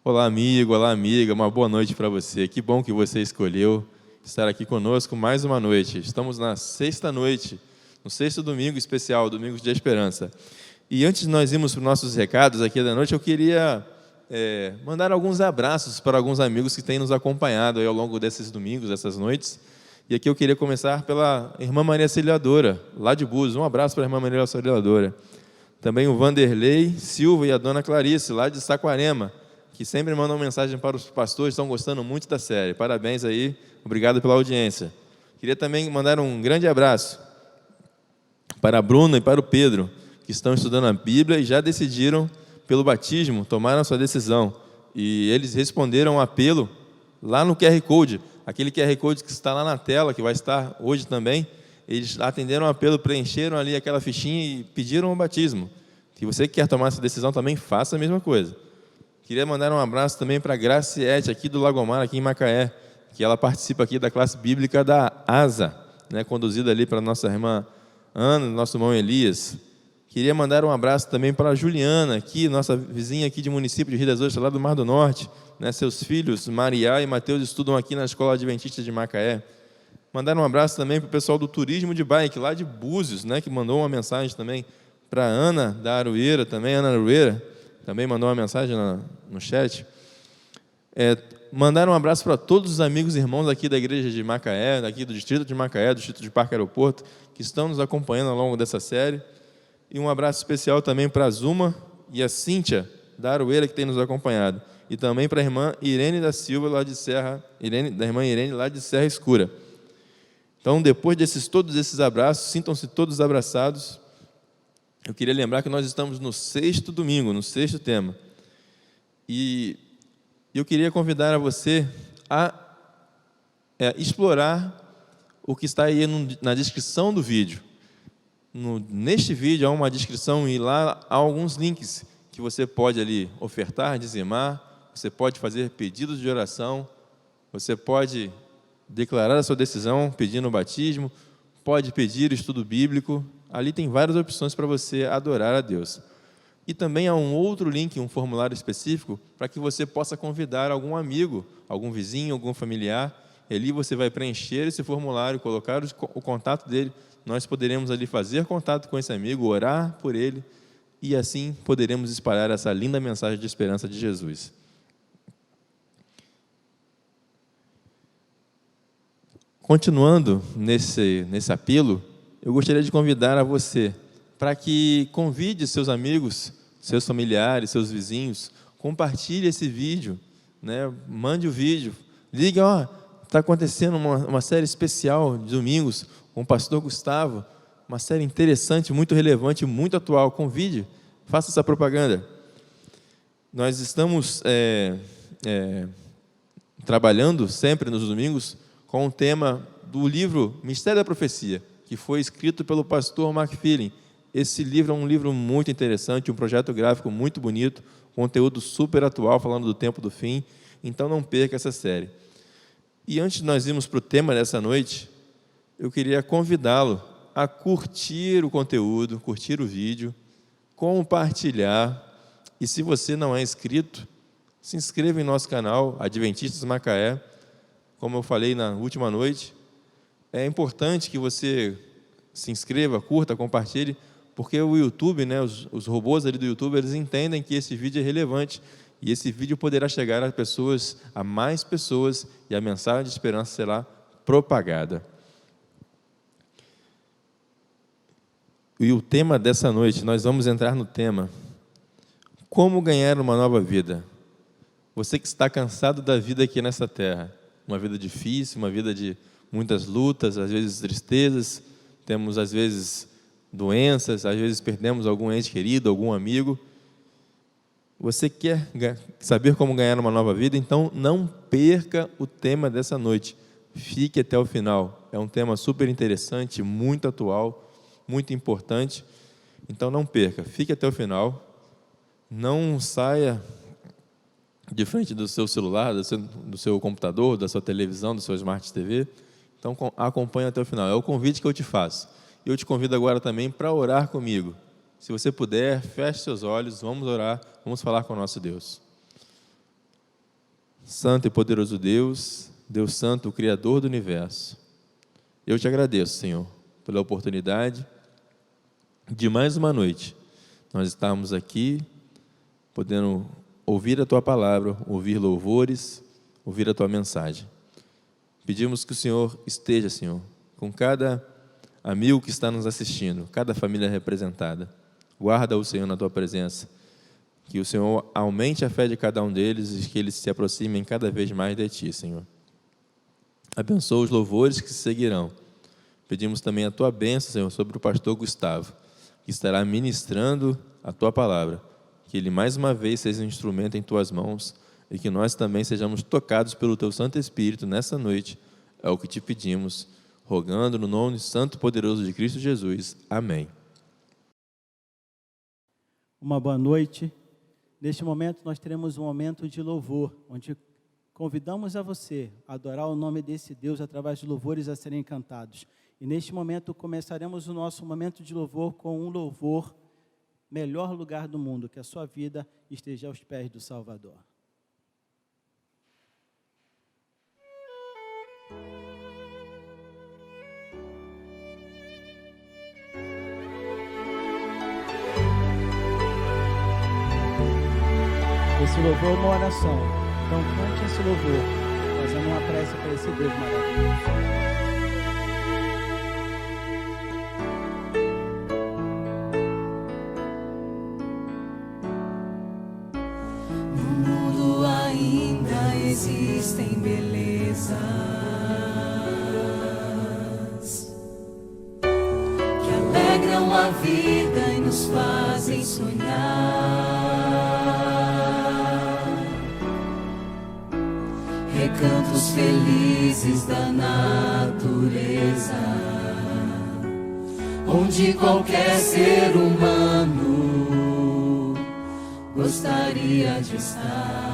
Olá, amigo, olá, amiga, uma boa noite para você. Que bom que você escolheu estar aqui conosco mais uma noite. Estamos na sexta noite, no sexto domingo especial, Domingo de Esperança. E antes de nós irmos para os nossos recados aqui da noite, eu queria mandar alguns abraços para alguns amigos que têm nos acompanhado aí ao longo desses domingos, dessas noites. E aqui eu queria começar pela irmã Maria Auxiliadora, lá de Búzios. Um abraço para a irmã Maria Auxiliadora. Também o Vanderlei Silva e a dona Clarice, lá de Saquarema, que sempre mandam mensagem para os pastores, estão gostando muito da série. Parabéns aí, obrigado pela audiência. Queria também mandar um grande abraço para a Bruna e para o Pedro, que estão estudando a Bíblia e já decidiram pelo batismo, tomaram a sua decisão. E eles responderam ao apelo lá no QR Code, aquele QR Code que está lá na tela, que vai estar hoje também. Eles atenderam o apelo, preencheram ali aquela fichinha e pediram o batismo. Se você quer tomar essa decisão também, faça a mesma coisa. Queria mandar um abraço também para a Graciete, aqui do Lagomar, aqui em Macaé, que ela participa aqui da classe bíblica da ASA, conduzida ali para a nossa irmã Ana, nosso irmão Elias. Queria mandar um abraço também para a Juliana, aqui, nossa vizinha aqui de município de Rio das Ostras, lá do Mar do Norte. Seus filhos, Maria e Mateus, estudam aqui na Escola Adventista de Macaé. Mandar um abraço também para o pessoal do Turismo de Bike, lá de Búzios, que mandou uma mensagem também para a Ana da Aroeira, também, Ana Aroeira, também mandou uma mensagem no chat. Mandar um abraço para todos os amigos e irmãos aqui da igreja de Macaé, aqui do distrito de Macaé, do distrito de Parque Aeroporto, que estão nos acompanhando ao longo dessa série. E um abraço especial também para a Zuma e a Cíntia da Aroeira, que tem nos acompanhado. E também para a irmã Irene da Silva, lá de da irmã Irene, lá de Serra Escura. Então, depois todos esses abraços, sintam-se todos abraçados. Eu queria lembrar que nós estamos no sexto domingo, no sexto tema. E eu queria convidar a você a explorar o que está aí na descrição do vídeo. Neste vídeo há uma descrição e lá há alguns links que você pode ali ofertar, dizimar, você pode fazer pedidos de oração, você pode declarar a sua decisão pedindo o batismo, pode pedir o estudo bíblico. Ali tem várias opções para você adorar a Deus. E também há um outro link, um formulário específico, para que você possa convidar algum amigo, algum vizinho, algum familiar. E ali você vai preencher esse formulário, colocar o contato dele. Nós poderemos ali fazer contato com esse amigo, orar por ele, e assim poderemos espalhar essa linda mensagem de esperança de Jesus. Continuando nesse apelo, eu gostaria de convidar a você para que convide seus amigos, seus familiares, seus vizinhos, compartilhe esse vídeo, mande o vídeo, ligue, está acontecendo uma série especial de domingos com o pastor Gustavo, uma série interessante, muito relevante, muito atual. Convide, faça essa propaganda. Nós estamos trabalhando sempre nos domingos com o tema do livro Mistério da Profecia, que foi escrito pelo pastor Mark Feeling. Esse livro é um livro muito interessante, um projeto gráfico muito bonito, conteúdo super atual, falando do tempo do fim. Então não perca essa série. E antes de nós irmos para o tema dessa noite, eu queria convidá-lo a curtir o conteúdo, curtir o vídeo, compartilhar. E se você não é inscrito, se inscreva em nosso canal, Adventistas Macaé. Como eu falei na última noite, é importante que você se inscreva, curta, compartilhe, porque o YouTube, os robôs ali do YouTube, eles entendem que esse vídeo é relevante e esse vídeo poderá chegar a mais pessoas e a mensagem de esperança será propagada. E o tema dessa noite, nós vamos entrar no tema: como ganhar uma nova vida. Você que está cansado da vida aqui nessa terra, uma vida difícil, uma vida de muitas lutas, às vezes tristezas, temos às vezes doenças, às vezes perdemos algum ente querido, algum amigo. Você quer saber como ganhar uma nova vida? Então não perca o tema dessa noite. Fique até o final. É um tema super interessante, muito atual, muito importante. Então não perca, fique até o final. Não saia de frente do seu celular, do seu computador, da sua televisão, do seu Smart TV. Então acompanhe até o final. É o convite que eu te faço. Eu te convido agora também para orar comigo. Se você puder, feche seus olhos, vamos orar, vamos falar com o nosso Deus. Santo e poderoso Deus, Deus Santo, o Criador do Universo, eu te agradeço, Senhor, pela oportunidade de mais uma noite nós estarmos aqui, podendo ouvir a Tua palavra, ouvir louvores, ouvir a Tua mensagem. Pedimos que o Senhor esteja, Senhor, com cada amigo que está nos assistindo, cada família representada. Guarda o Senhor na Tua presença, que o Senhor aumente a fé de cada um deles e que eles se aproximem cada vez mais de Ti, Senhor. Abençoa os louvores que se seguirão. Pedimos também a Tua bênção, Senhor, sobre o pastor Gustavo, que estará ministrando a Tua palavra. Que ele mais uma vez seja um instrumento em Tuas mãos e que nós também sejamos tocados pelo Teu Santo Espírito nessa noite. É o que te pedimos, rogando no nome santo e poderoso de Cristo Jesus. Amém. Uma boa noite. Neste momento nós teremos um momento de louvor, onde convidamos a você a adorar o nome desse Deus através de louvores a serem cantados. E neste momento começaremos o nosso momento de louvor com um louvor, melhor lugar do mundo, que a sua vida esteja aos pés do Salvador. Esse louvor é uma oração, então cante esse louvor, fazendo uma prece para esse Deus maravilhoso. Existem belezas que alegram a vida e nos fazem sonhar. Recantos felizes da natureza, onde qualquer ser humano gostaria de estar.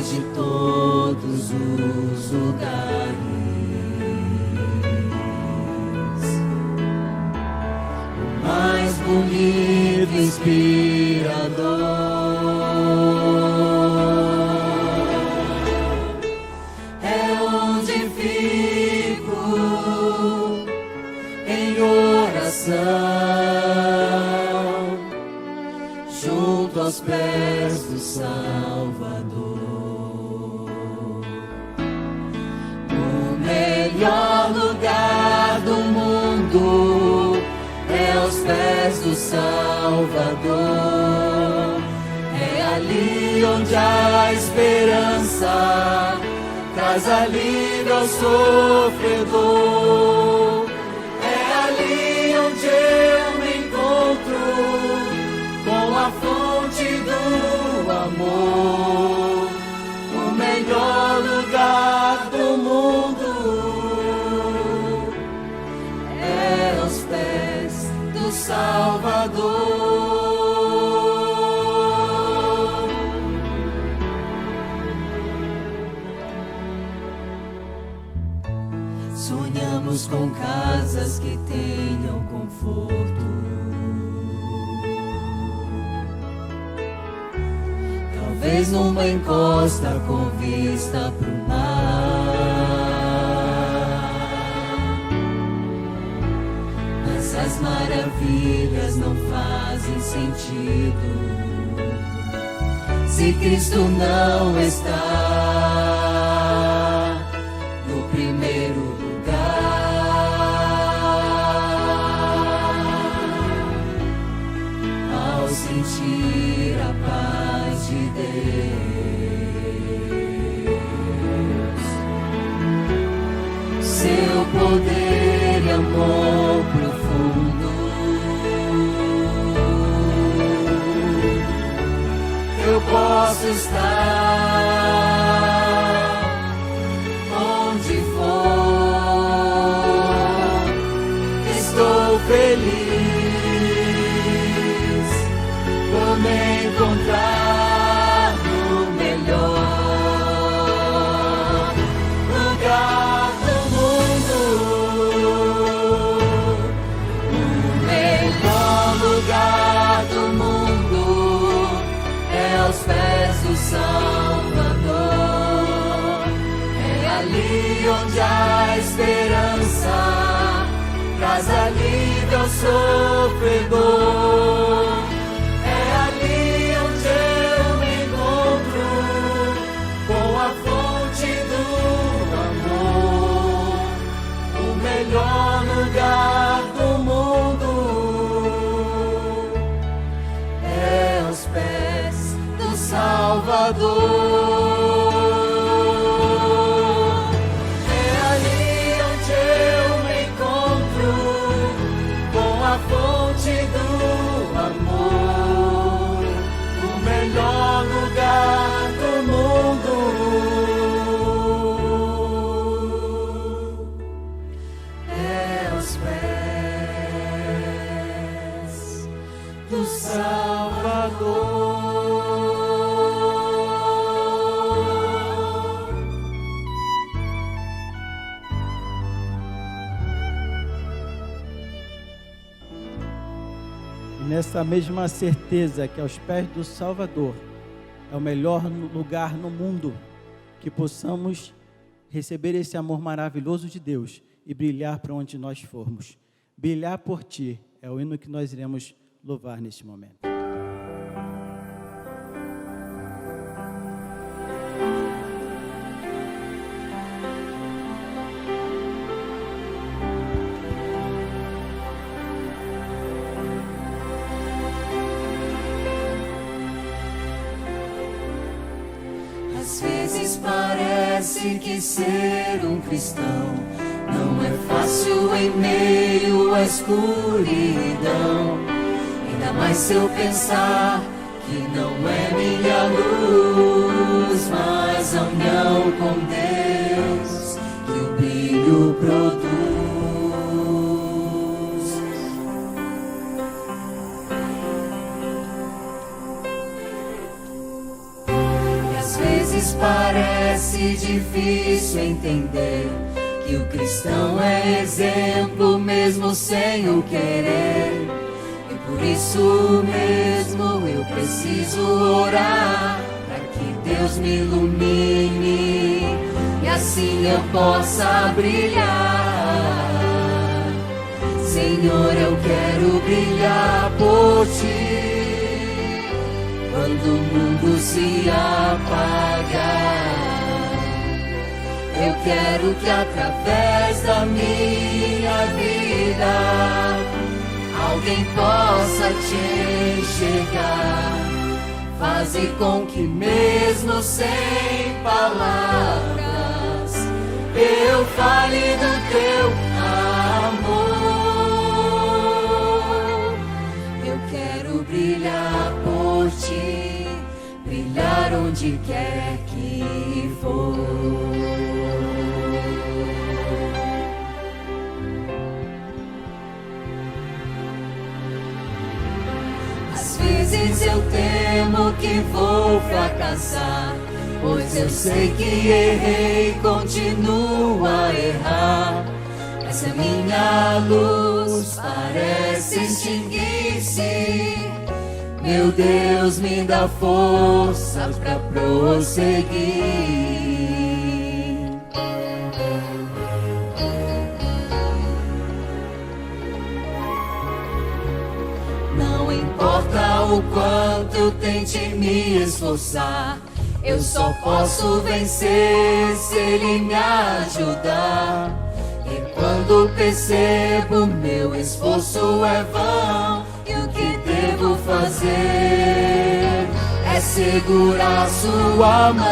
De todos os lugares, o mais bonito e inspirador é onde fico em oração, junto aos pés do Salvador. O melhor lugar do mundo é aos pés do Salvador. É ali onde a esperança traz alívio ao sofredor. É ali onde eu me encontro com a fonte do amor. O melhor lugar do mundo é aos pés do Salvador. Sonhamos com casas que tenham conforto, talvez numa encosta com vista pro mar. Mas as maravilhas não fazem sentido se Cristo não está no primeiro lugar. Ao sentir a paz de Deus, seu poder e amor profundo, eu posso estar onde for, estou feliz por me encontrar no melhor lugar do mundo. O melhor lugar do mundo É ali onde eu me encontro com a fonte do amor, o melhor lugar do mundo. É os pés do Salvador. E nessa mesma certeza que aos pés do Salvador é o melhor lugar no mundo, que possamos receber esse amor maravilhoso de Deus e brilhar para onde nós formos. Brilhar por Ti é o hino que nós iremos louvar neste momento. Às vezes parece que ser um cristão não é fácil em meio à escuridão. Ainda mais se eu pensar que não é minha luz, mas a união com Deus que o brilho produz. E às vezes parece difícil entender que o cristão é exemplo mesmo sem o querer. E por isso mesmo eu preciso orar para que Deus me ilumine e assim eu possa brilhar. Senhor, eu quero brilhar por Ti quando o mundo se apagar. Eu quero que através da minha vida alguém possa Te enxergar. Faze com que mesmo sem palavras eu fale do Teu amor. Eu quero brilhar por Ti, brilhar onde quer que for. Às vezes eu temo que vou fracassar, pois eu sei que errei, continuo a errar. Essa minha luz parece extinguir-se. Meu Deus, me dá força pra prosseguir. Não importa o quanto eu tente me esforçar, eu só posso vencer se Ele me ajudar. E quando percebo meu esforço é vão, e o que devo fazer é segurar Sua mão.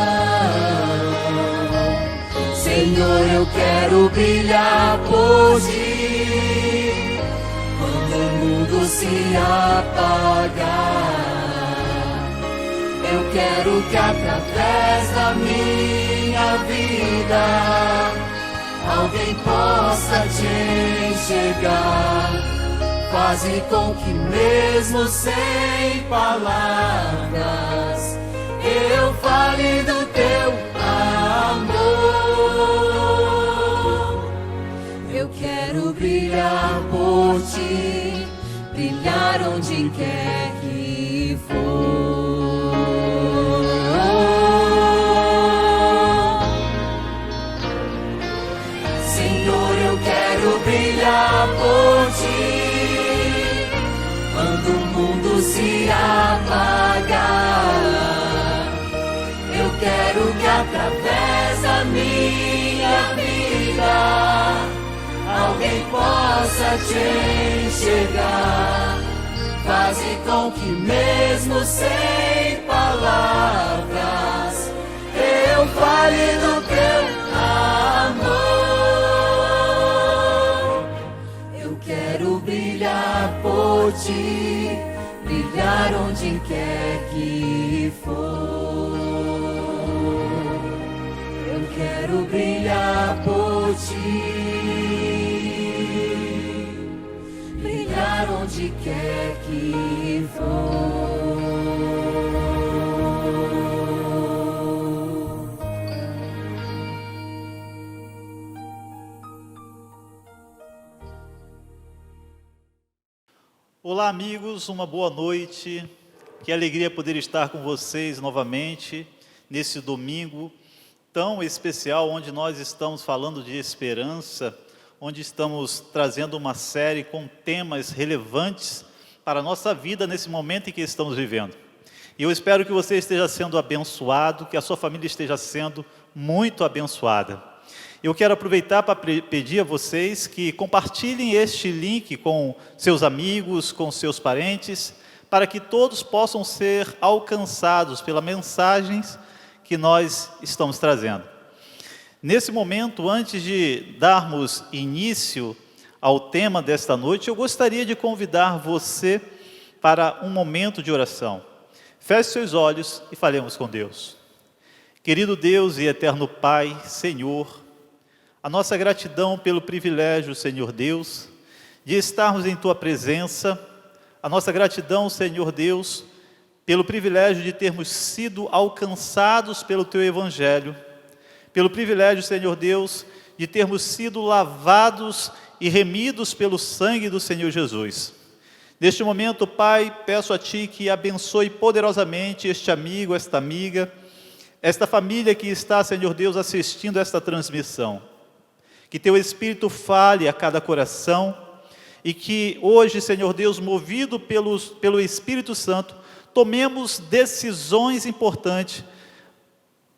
Senhor, eu quero brilhar por Ti quando o mundo se apagar. Eu quero que através da minha vida alguém possa Te enxergar. Faze com que mesmo sem palavras eu fale do Teu amor. Eu quero brilhar por Ti, brilhar onde quer que for. Senhor, eu quero brilhar por Ti quando o mundo se apagar. Eu quero que através da minha vida alguém possa Te enxergar. Faze com que mesmo sem palavras vale do teu amor. Eu quero brilhar por ti, brilhar onde quer que for. Eu quero brilhar por ti, brilhar onde quer que for. Olá, amigos, uma boa noite. Que alegria poder estar com vocês novamente nesse domingo tão especial, onde nós estamos falando de esperança, onde estamos trazendo uma série com temas relevantes para a nossa vida nesse momento em que estamos vivendo. E eu espero que você esteja sendo abençoado, que a sua família esteja sendo muito abençoada. Eu quero aproveitar para pedir a vocês que compartilhem este link com seus amigos, com seus parentes, para que todos possam ser alcançados pelas mensagens que nós estamos trazendo. Nesse momento, antes de darmos início ao tema desta noite, eu gostaria de convidar você para um momento de oração. Feche seus olhos e falemos com Deus. Querido Deus e eterno Pai, Senhor, a nossa gratidão pelo privilégio, Senhor Deus, de estarmos em Tua presença, a nossa gratidão, Senhor Deus, pelo privilégio de termos sido alcançados pelo Teu Evangelho, pelo privilégio, Senhor Deus, de termos sido lavados e remidos pelo sangue do Senhor Jesus. Neste momento, Pai, peço a Ti que abençoe poderosamente este amigo, esta amiga, esta família que está, Senhor Deus, assistindo esta transmissão. Que Teu Espírito fale a cada coração e que hoje, Senhor Deus, movido pelo Espírito Santo, tomemos decisões importantes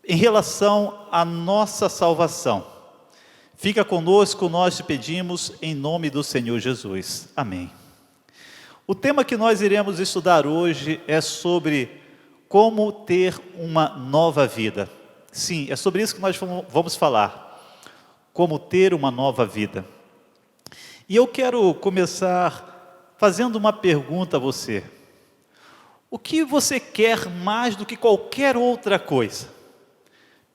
em relação à nossa salvação. Fica conosco, nós te pedimos, em nome do Senhor Jesus. Amém. O tema que nós iremos estudar hoje é sobre como ter uma nova vida. Sim, é sobre isso que nós vamos falar. Como ter uma nova vida. E eu quero começar fazendo uma pergunta a você. O que você quer mais do que qualquer outra coisa?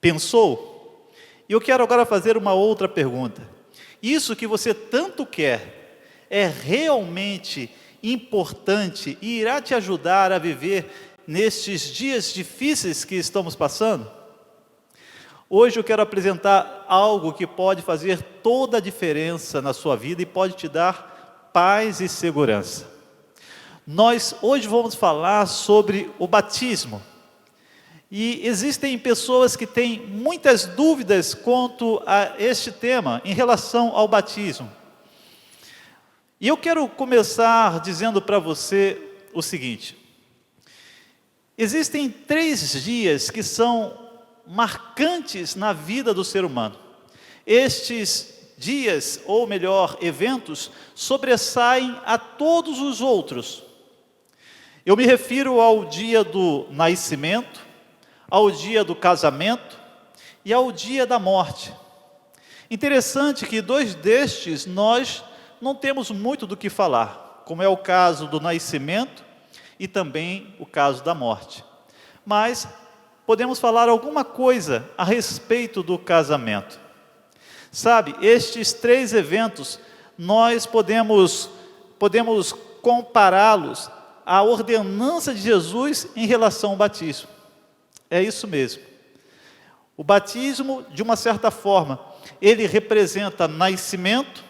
Pensou? E eu quero agora fazer uma outra pergunta. Isso que você tanto quer é realmente importante e irá te ajudar a viver nestes dias difíceis que estamos passando? Hoje eu quero apresentar algo que pode fazer toda a diferença na sua vida e pode te dar paz e segurança. Nós hoje vamos falar sobre o batismo. E existem pessoas que têm muitas dúvidas quanto a este tema, em relação ao batismo. E eu quero começar dizendo para você o seguinte. Existem 3 dias que são marcantes na vida do ser humano. Estes dias, ou melhor, eventos, sobressaem a todos os outros. Eu me refiro ao dia do nascimento, ao dia do casamento e ao dia da morte. Interessante que 2 destes nós não temos muito do que falar, como é o caso do nascimento e também o caso da morte. Mas podemos falar alguma coisa a respeito do casamento. Sabe, estes 3 eventos, nós podemos compará-los à ordenança de Jesus em relação ao batismo. É isso mesmo. O batismo, de uma certa forma, ele representa nascimento,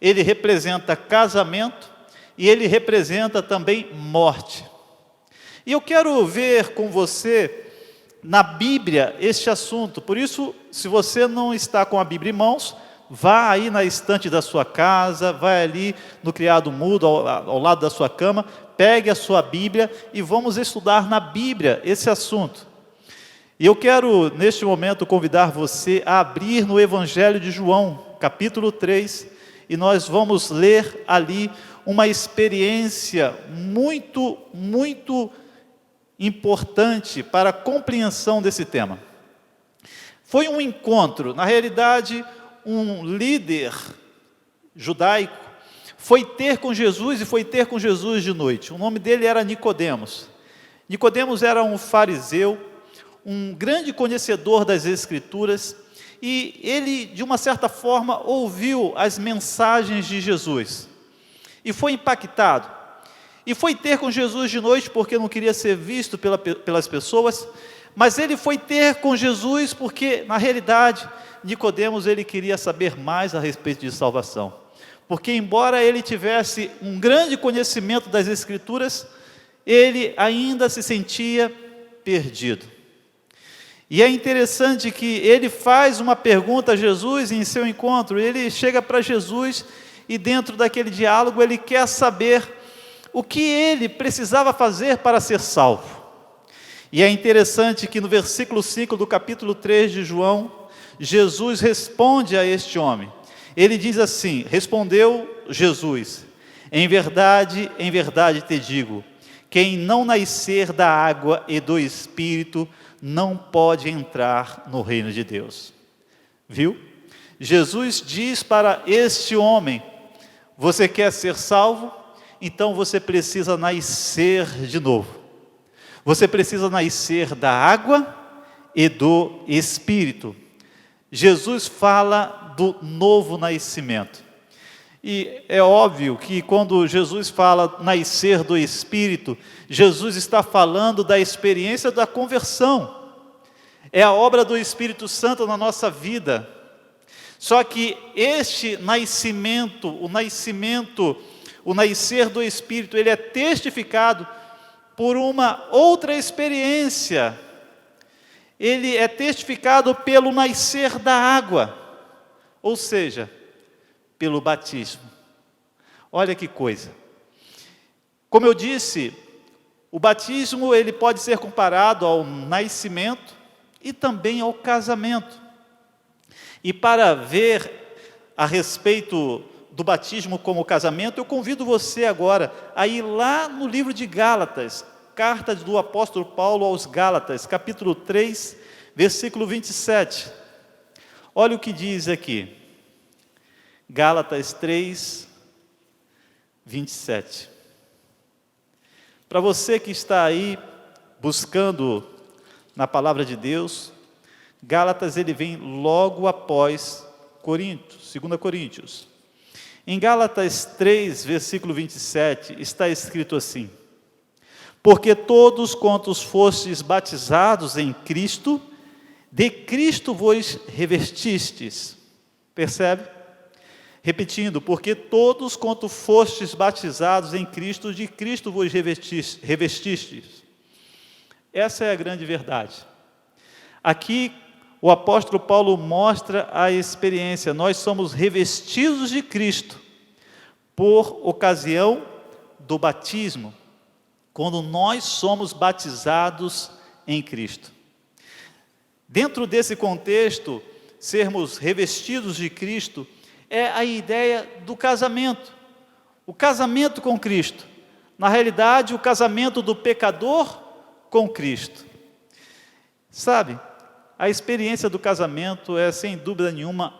ele representa casamento e ele representa também morte. E eu quero ver com você na Bíblia este assunto. Por isso, se você não está com a Bíblia em mãos, vá aí na estante da sua casa, vai ali no criado mudo, ao lado da sua cama, pegue a sua Bíblia e vamos estudar na Bíblia esse assunto. E eu quero, neste momento, convidar você a abrir no Evangelho de João, capítulo 3, e nós vamos ler ali uma experiência muito importante para a compreensão desse tema. Foi um encontro, na realidade, um líder judaico foi ter com Jesus e foi ter com Jesus de noite. O nome dele era Nicodemos. Nicodemos era um fariseu, um grande conhecedor das Escrituras, e ele, de uma certa forma, ouviu as mensagens de Jesus e foi impactado. E foi ter com Jesus de noite porque não queria ser visto pelas pessoas, mas ele foi ter com Jesus porque, na realidade, Nicodemos ele queria saber mais a respeito de salvação. Porque, embora ele tivesse um grande conhecimento das Escrituras, ele ainda se sentia perdido. E é interessante que ele faz uma pergunta a Jesus em seu encontro. Ele chega para Jesus e, dentro daquele diálogo, ele quer saber o que ele precisava fazer para ser salvo. E é interessante que no versículo 5 do capítulo 3 de João, Jesus responde a este homem. Ele diz assim: respondeu Jesus: em verdade te digo, quem não nascer da água e do Espírito não pode entrar no reino de Deus. Viu? Jesus diz para este homem: você quer ser salvo? Então você precisa nascer de novo. Você precisa nascer da água e do Espírito. Jesus fala do novo nascimento. E é óbvio que quando Jesus fala nascer do Espírito, Jesus está falando da experiência da conversão. É a obra do Espírito Santo na nossa vida. Só que este nascimento, o nascer do Espírito, ele é testificado por uma outra experiência. Ele é testificado pelo nascer da água, ou seja, pelo batismo. Olha que coisa. Como eu disse, o batismo ele pode ser comparado ao nascimento e também ao casamento. E para ver a respeito do batismo como casamento, eu convido você agora a ir lá no livro de Gálatas, carta do apóstolo Paulo aos Gálatas, capítulo 3, versículo 27. Olha o que diz aqui. Gálatas 3, 27. Para você que está aí buscando na palavra de Deus, Gálatas ele vem logo após Coríntios, 2 Coríntios. Em Gálatas 3, versículo 27, está escrito assim: porque todos quantos fostes batizados em Cristo, de Cristo vos revestistes. Percebe? Repetindo, porque todos quantos fostes batizados em Cristo, de Cristo vos revestistes. Essa é a grande verdade. Aqui o apóstolo Paulo mostra a experiência. Nós somos revestidos de Cristo por ocasião do batismo, quando nós somos batizados em Cristo. Dentro desse contexto, sermos revestidos de Cristo é a ideia do casamento. O casamento com Cristo. Na realidade, o casamento do pecador com Cristo. Sabe, a experiência do casamento é, sem dúvida nenhuma,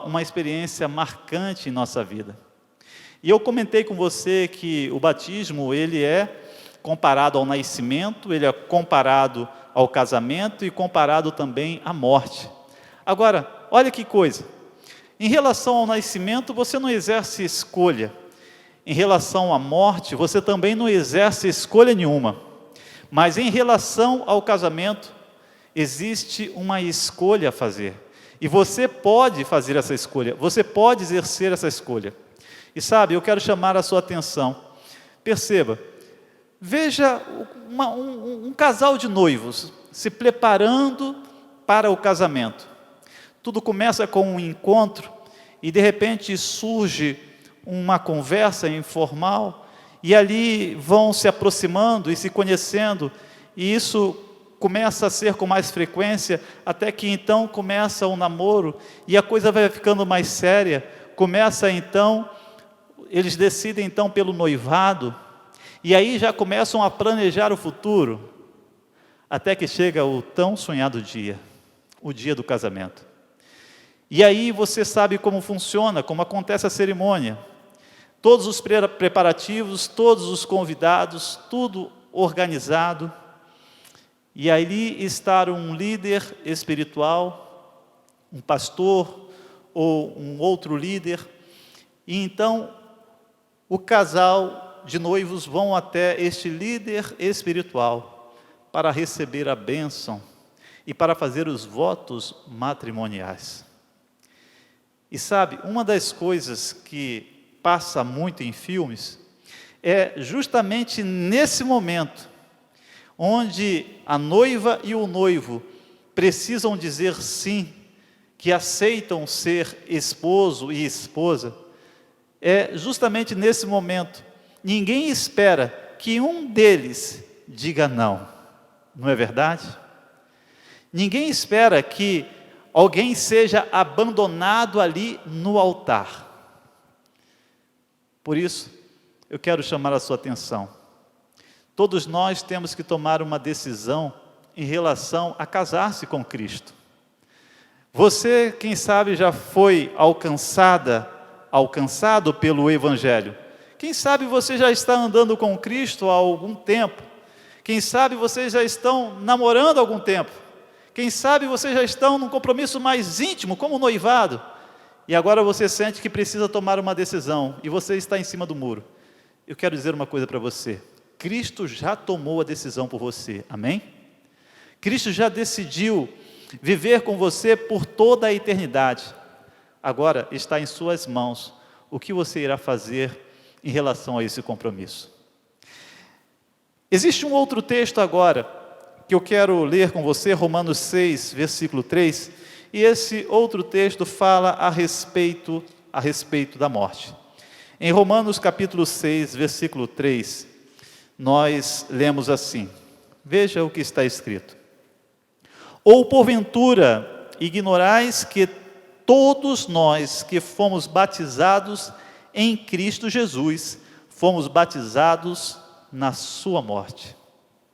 uma experiência marcante em nossa vida. E eu comentei com você que o batismo, ele é comparado ao nascimento, ele é comparado ao casamento e comparado também à morte. Agora, olha que coisa. Em relação ao nascimento, você não exerce escolha. Em relação à morte, você também não exerce escolha nenhuma. Mas em relação ao casamento, existe uma escolha a fazer. E você pode fazer essa escolha, você pode exercer essa escolha. E sabe, eu quero chamar a sua atenção. Perceba, veja um casal de noivos se preparando para o casamento. Tudo começa com um encontro e de repente surge uma conversa informal e ali vão se aproximando e se conhecendo, e isso começa a ser com mais frequência, até que então começa o namoro e a coisa vai ficando mais séria. Começa então, eles decidem então pelo noivado, e aí já começam a planejar o futuro, até que chega o tão sonhado dia, o dia do casamento. E aí você sabe como funciona, como acontece a cerimônia. Todos os preparativos, todos os convidados, tudo organizado. E ali está um líder espiritual, um pastor ou um outro líder. E então o casal de noivos vão até este líder espiritual para receber a bênção e para fazer os votos matrimoniais. E sabe, uma das coisas que passa muito em filmes é justamente nesse momento onde a noiva e o noivo precisam dizer sim, que aceitam ser esposo e esposa. É justamente nesse momento, ninguém espera que um deles diga não, não é verdade? Ninguém espera que alguém seja abandonado ali no altar. Por isso, eu quero chamar a sua atenção. Todos nós temos que tomar uma decisão em relação a casar-se com Cristo. Você, quem sabe, já foi alcançado pelo Evangelho. Quem sabe você já está andando com Cristo há algum tempo. Quem sabe vocês já estão namorando há algum tempo. Quem sabe vocês já estão num compromisso mais íntimo, como noivado. E agora você sente que precisa tomar uma decisão e você está em cima do muro. Eu quero dizer uma coisa para você. Cristo já tomou a decisão por você, amém? Cristo já decidiu viver com você por toda a eternidade. Agora está em suas mãos o que você irá fazer em relação a esse compromisso. Existe um outro texto agora que eu quero ler com você, Romanos 6, versículo 3, e esse outro texto fala a respeito da morte. Em Romanos capítulo 6, versículo 3, nós lemos assim, veja o que está escrito. Ou porventura ignorais que todos nós que fomos batizados em Cristo Jesus, fomos batizados na sua morte.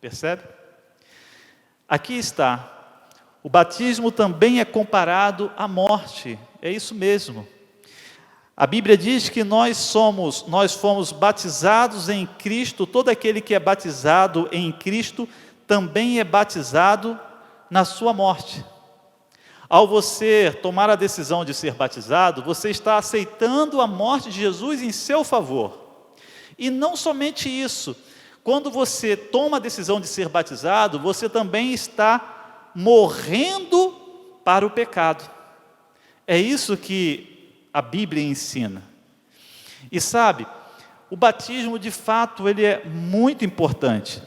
Percebe? Aqui está. O batismo também é comparado à morte. É isso mesmo. A Bíblia diz que nós fomos batizados em Cristo. Todo aquele que é batizado em Cristo também é batizado na sua morte. Ao você tomar a decisão de ser batizado, você está aceitando a morte de Jesus em seu favor. E não somente isso, quando você toma a decisão de ser batizado, você também está morrendo para o pecado. É isso que a Bíblia ensina. E sabe, o batismo de fato ele é muito importante.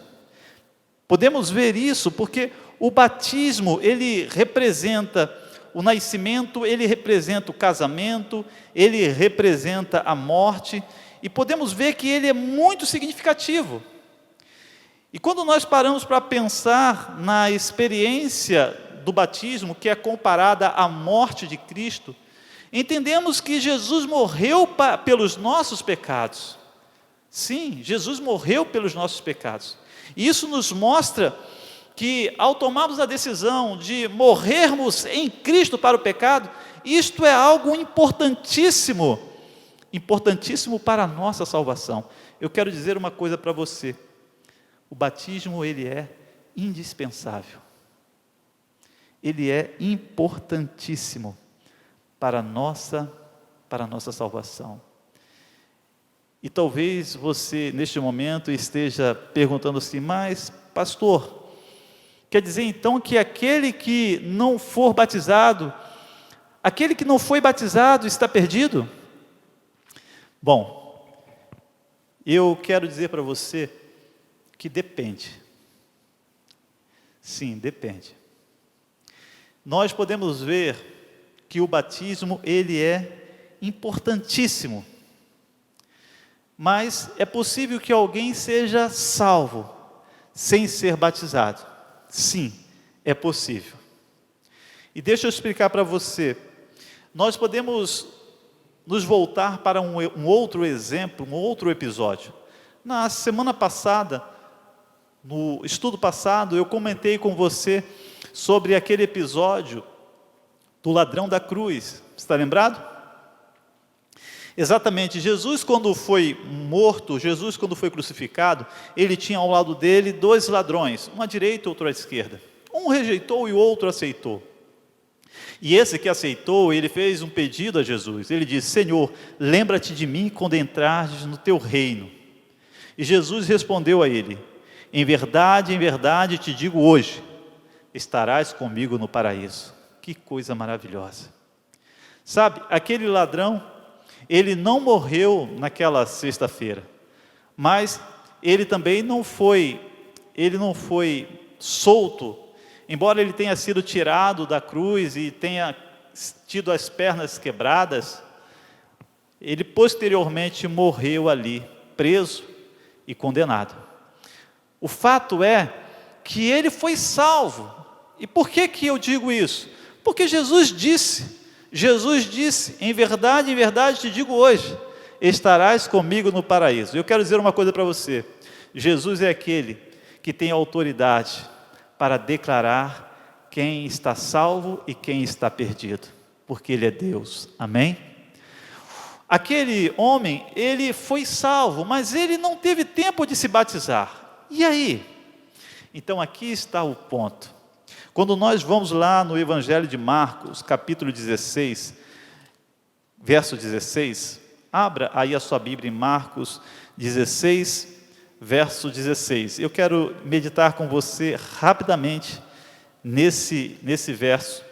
Podemos ver isso porque o batismo, ele representa o nascimento, ele representa o casamento, ele representa a morte, e podemos ver que ele é muito significativo. E quando nós paramos para pensar na experiência do batismo, que é comparada à morte de Cristo, entendemos que Jesus morreu pelos nossos pecados. Sim, Jesus morreu pelos nossos pecados. E isso nos mostra que ao tomarmos a decisão de morrermos em Cristo para o pecado, isto é algo importantíssimo, importantíssimo para a nossa salvação. Eu quero dizer uma coisa para você, o batismo ele é indispensável, ele é importantíssimo para a nossa salvação. E talvez você neste momento esteja perguntando assim, mas pastor, quer dizer então que aquele que não for batizado, aquele que não foi batizado está perdido? Bom, eu quero dizer para você que depende. Sim, depende. Nós podemos ver que o batismo ele é importantíssimo. Mas é possível que alguém seja salvo sem ser batizado. Sim, é possível. E deixa eu explicar para você. Nós podemos nos voltar para um outro exemplo, um outro episódio. Na semana passada, no estudo passado, eu comentei com você sobre aquele episódio do ladrão da cruz. Está lembrado? Exatamente, Jesus quando foi morto, Jesus quando foi crucificado, ele tinha ao lado dele 2 ladrões, um à direita e outro à esquerda. Um rejeitou e o outro aceitou. E esse que aceitou, ele fez um pedido a Jesus. Ele disse: Senhor, lembra-te de mim quando entrares no teu reino. E Jesus respondeu a ele: em verdade te digo hoje, estarás comigo no paraíso. Que coisa maravilhosa. Sabe, aquele ladrão, ele não morreu naquela sexta-feira, mas ele também não foi solto, embora ele tenha sido tirado da cruz e tenha tido as pernas quebradas, ele posteriormente morreu ali, preso e condenado. O fato é que ele foi salvo. E por que eu digo isso? Porque Jesus disse, em verdade te digo hoje, estarás comigo no paraíso. Eu quero dizer uma coisa para você, Jesus é aquele que tem autoridade para declarar quem está salvo e quem está perdido, porque Ele é Deus, amém? Aquele homem, ele foi salvo, mas ele não teve tempo de se batizar, e aí? Então aqui está o ponto. Quando nós vamos lá no Evangelho de Marcos, capítulo 16, verso 16, abra aí a sua Bíblia em Marcos 16, verso 16. Eu quero meditar com você rapidamente nesse verso,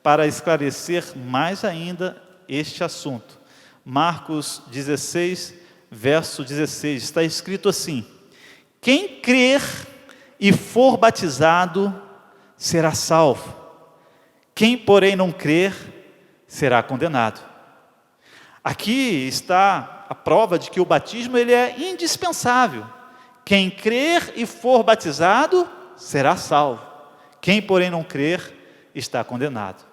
para esclarecer mais ainda este assunto. Marcos 16, verso 16, está escrito assim: quem crer e for batizado será salvo, quem porém não crer será condenado. Aqui está a prova de que o batismo ele é indispensável. Quem crer e for batizado será salvo, quem porém não crer está condenado.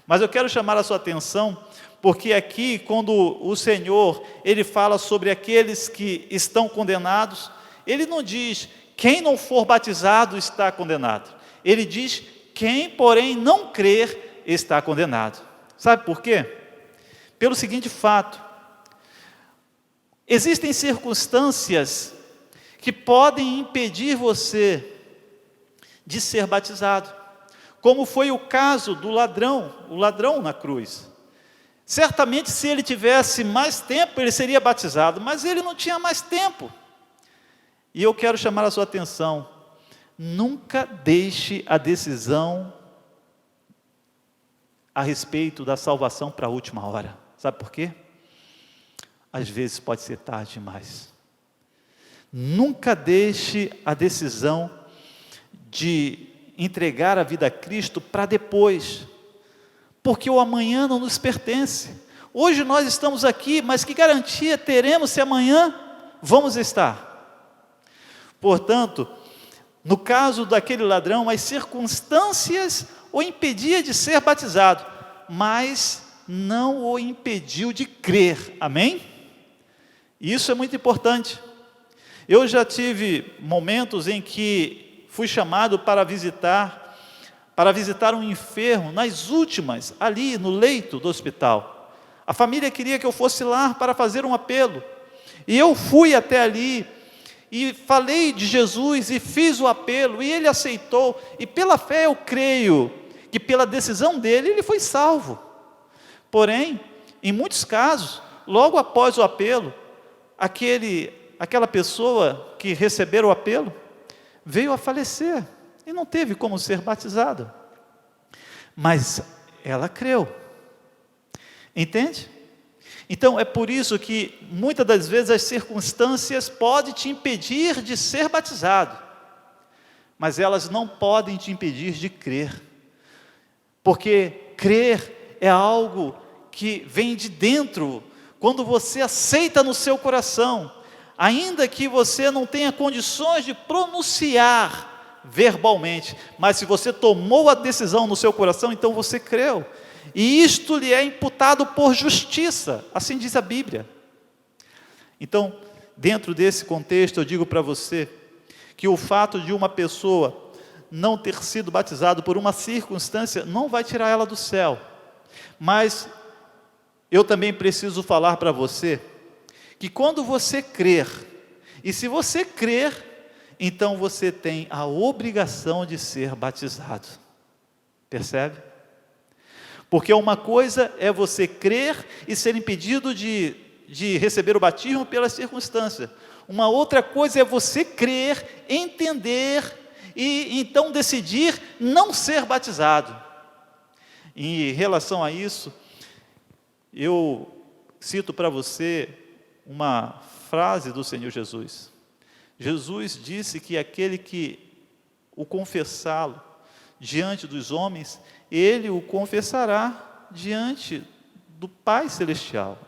Mas eu quero chamar a sua atenção, porque aqui quando o Senhor ele fala sobre aqueles que estão condenados, ele não diz quem não for batizado está condenado. Ele diz, quem porém não crer está condenado. Sabe por quê? Pelo seguinte fato: existem circunstâncias que podem impedir você de ser batizado, como foi o caso do ladrão, o ladrão na cruz. Certamente se ele tivesse mais tempo, ele seria batizado, mas ele não tinha mais tempo. E eu quero chamar a sua atenção: nunca deixe a decisão a respeito da salvação para a última hora. Sabe por quê? Às vezes pode ser tarde demais. Nunca deixe a decisão de entregar a vida a Cristo para depois, porque o amanhã não nos pertence. Hoje nós estamos aqui, mas que garantia teremos se amanhã vamos estar? Portanto, no caso daquele ladrão, as circunstâncias o impediam de ser batizado, mas não o impediu de crer, amém? Isso é muito importante. Eu já tive momentos em que fui chamado para visitar um enfermo, nas últimas, ali no leito do hospital. A família queria que eu fosse lá para fazer um apelo, e eu fui até ali, e falei de Jesus e fiz o apelo, e ele aceitou, e pela fé eu creio que pela decisão dele, ele foi salvo. Porém, em muitos casos, logo após o apelo, aquela pessoa que recebeu o apelo, veio a falecer, e não teve como ser batizada, mas ela creu, entende? Então é por isso que muitas das vezes as circunstâncias podem te impedir de ser batizado, mas elas não podem te impedir de crer, porque crer é algo que vem de dentro. Quando você aceita no seu coração, ainda que você não tenha condições de pronunciar verbalmente, mas se você tomou a decisão no seu coração, então você creu, e isto lhe é imputado por justiça, assim diz a Bíblia. Então, dentro desse contexto, eu digo para você, que o fato de uma pessoa não ter sido batizado por uma circunstância, não vai tirar ela do céu. Mas eu também preciso falar para você, que quando você crer, e se você crer, então você tem a obrigação de ser batizado. Percebe? Porque uma coisa é você crer e ser impedido de receber o batismo pela circunstância. Uma outra coisa é você crer, entender e então decidir não ser batizado. Em relação a isso, eu cito para você uma frase do Senhor Jesus. Jesus disse que aquele que o confessá-lo diante dos homens, ele o confessará diante do Pai Celestial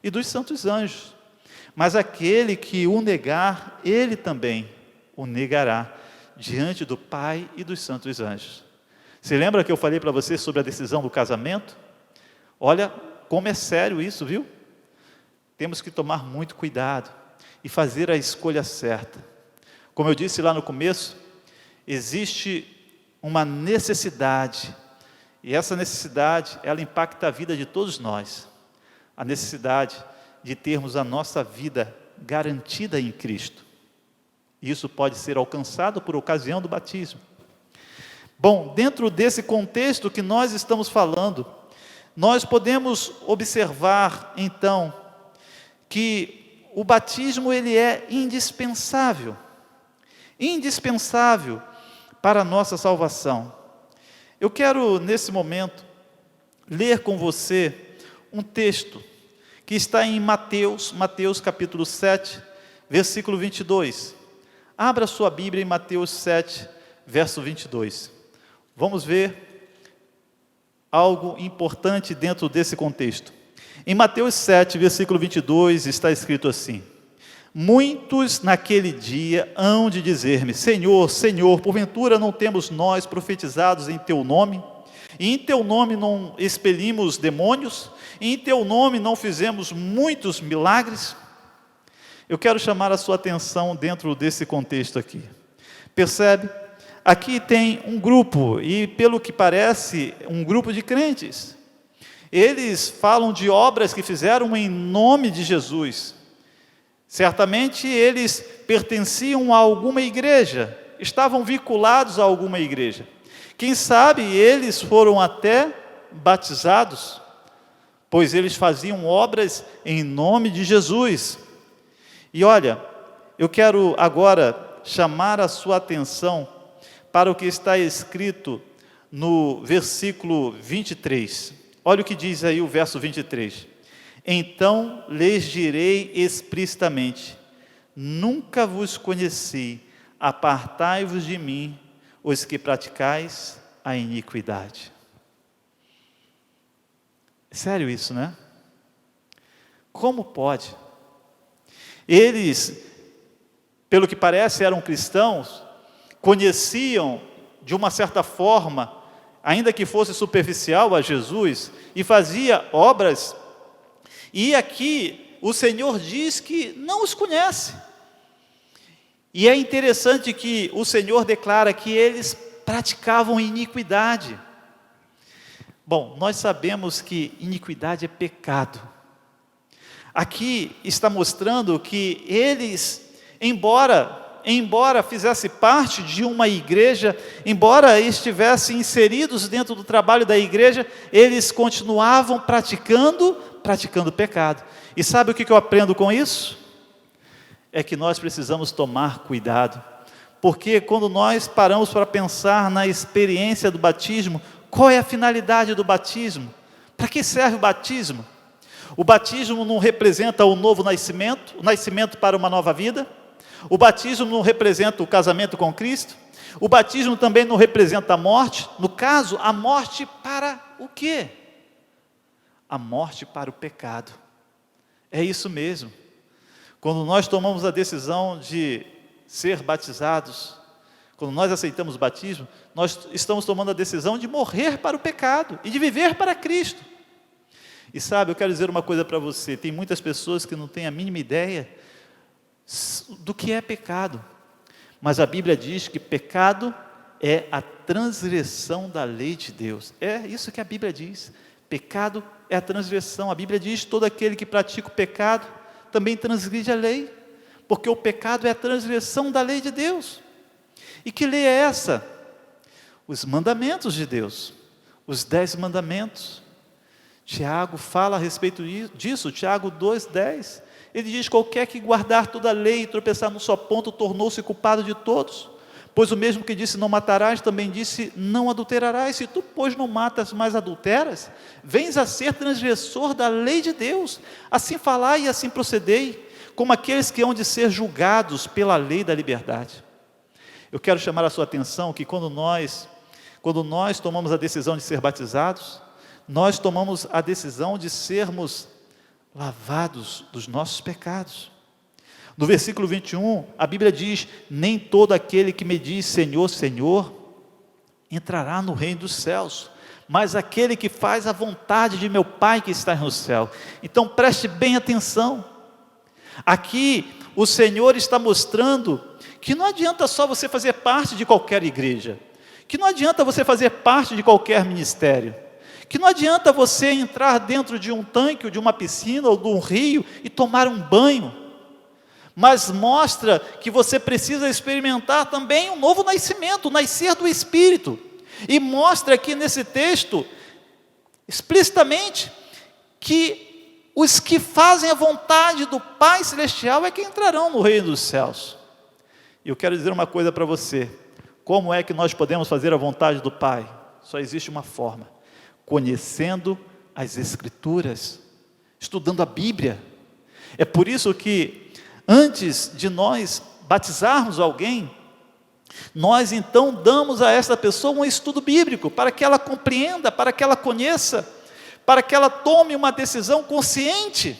e dos santos anjos. Mas aquele que o negar, ele também o negará diante do Pai e dos santos anjos. Você lembra que eu falei para você sobre a decisão do casamento? Olha como é sério isso, viu? Temos que tomar muito cuidado e fazer a escolha certa. Como eu disse lá no começo, existe uma necessidade, e essa necessidade, ela impacta a vida de todos nós. A necessidade de termos a nossa vida garantida em Cristo. Isso pode ser alcançado por ocasião do batismo. Bom, dentro desse contexto que nós estamos falando, nós podemos observar, então, que o batismo ele é indispensável. Indispensável para a nossa salvação. Eu quero, nesse momento, ler com você um texto que está em Mateus capítulo 7, versículo 22. Abra sua Bíblia em Mateus 7, verso 22. Vamos ver algo importante dentro desse contexto. Em Mateus 7, versículo 22, está escrito assim: muitos naquele dia hão de dizer-me: Senhor, Senhor, porventura não temos nós profetizados em Teu nome? E em Teu nome não expelimos demônios? E em Teu nome não fizemos muitos milagres? Eu quero chamar a sua atenção dentro desse contexto aqui. Percebe? Aqui tem um grupo, e pelo que parece, um grupo de crentes. Eles falam de obras que fizeram em nome de Jesus. Certamente eles pertenciam a alguma igreja, estavam vinculados a alguma igreja. Quem sabe eles foram até batizados, pois eles faziam obras em nome de Jesus. E olha, eu quero agora chamar a sua atenção para o que está escrito no versículo 23. Olha o que diz aí o verso 23. Então lhes direi explicitamente: nunca vos conheci, apartai-vos de mim, os que praticais a iniquidade. Sério isso, né? Como pode? Eles, pelo que parece, eram cristãos, conheciam de uma certa forma, ainda que fosse superficial, a Jesus, e fazia obras. E aqui o Senhor diz que não os conhece. E é interessante que o Senhor declara que eles praticavam iniquidade. Bom, nós sabemos que iniquidade é pecado. Aqui está mostrando que eles, embora fizesse parte de uma igreja, embora estivessem inseridos dentro do trabalho da igreja, eles continuavam praticando pecado. E sabe o que eu aprendo com isso? É que nós precisamos tomar cuidado, porque quando nós paramos para pensar na experiência do batismo, qual é a finalidade do batismo? Para que serve o batismo? O batismo não representa o novo nascimento, o nascimento para uma nova vida. O batismo não representa o casamento com Cristo. O batismo também não representa a morte. No caso, a morte para o quê? A morte para o pecado. É isso mesmo. Quando nós tomamos a decisão de ser batizados, quando nós aceitamos o batismo, nós estamos tomando a decisão de morrer para o pecado e de viver para Cristo. E sabe, eu quero dizer uma coisa para você: tem muitas pessoas que não têm a mínima ideia do que é pecado, mas a Bíblia diz que pecado é a transgressão da lei de Deus. É isso que a Bíblia diz. Pecado é a transgressão. A Bíblia diz: todo aquele que pratica o pecado também transgride a lei, porque o pecado é a transgressão da lei de Deus. E que lei é essa? Os mandamentos de Deus, os 10 mandamentos. Tiago fala a respeito disso, Tiago 2,10. Ele diz: qualquer que guardar toda a lei e tropeçar num só ponto, tornou-se culpado de todos. Pois o mesmo que disse não matarás, também disse não adulterarás. Se tu, pois, não matas, mas adulteras, vens a ser transgressor da lei de Deus. Assim falai e assim procedei, como aqueles que hão de ser julgados pela lei da liberdade. Eu quero chamar a sua atenção que quando nós tomamos a decisão de ser batizados, nós tomamos a decisão de sermos lavados dos nossos pecados. No versículo 21, a Bíblia diz: nem todo aquele que me diz Senhor, Senhor, entrará no reino dos céus, mas aquele que faz a vontade de meu Pai que está no céu. Então preste bem atenção. Aqui o Senhor está mostrando que não adianta só você fazer parte de qualquer igreja, que não adianta você fazer parte de qualquer ministério, que não adianta você entrar dentro de um tanque, ou de uma piscina, ou de um rio e tomar um banho, mas mostra que você precisa experimentar também um novo nascimento, o nascer do Espírito. E mostra aqui nesse texto, explicitamente, que os que fazem a vontade do Pai Celestial é que entrarão no reino dos céus. E eu quero dizer uma coisa para você: como é que nós podemos fazer a vontade do Pai? Só existe uma forma: conhecendo as Escrituras, estudando a Bíblia. É por isso que antes de nós batizarmos alguém, nós então damos a essa pessoa um estudo bíblico, para que ela compreenda, para que ela conheça, para que ela tome uma decisão consciente.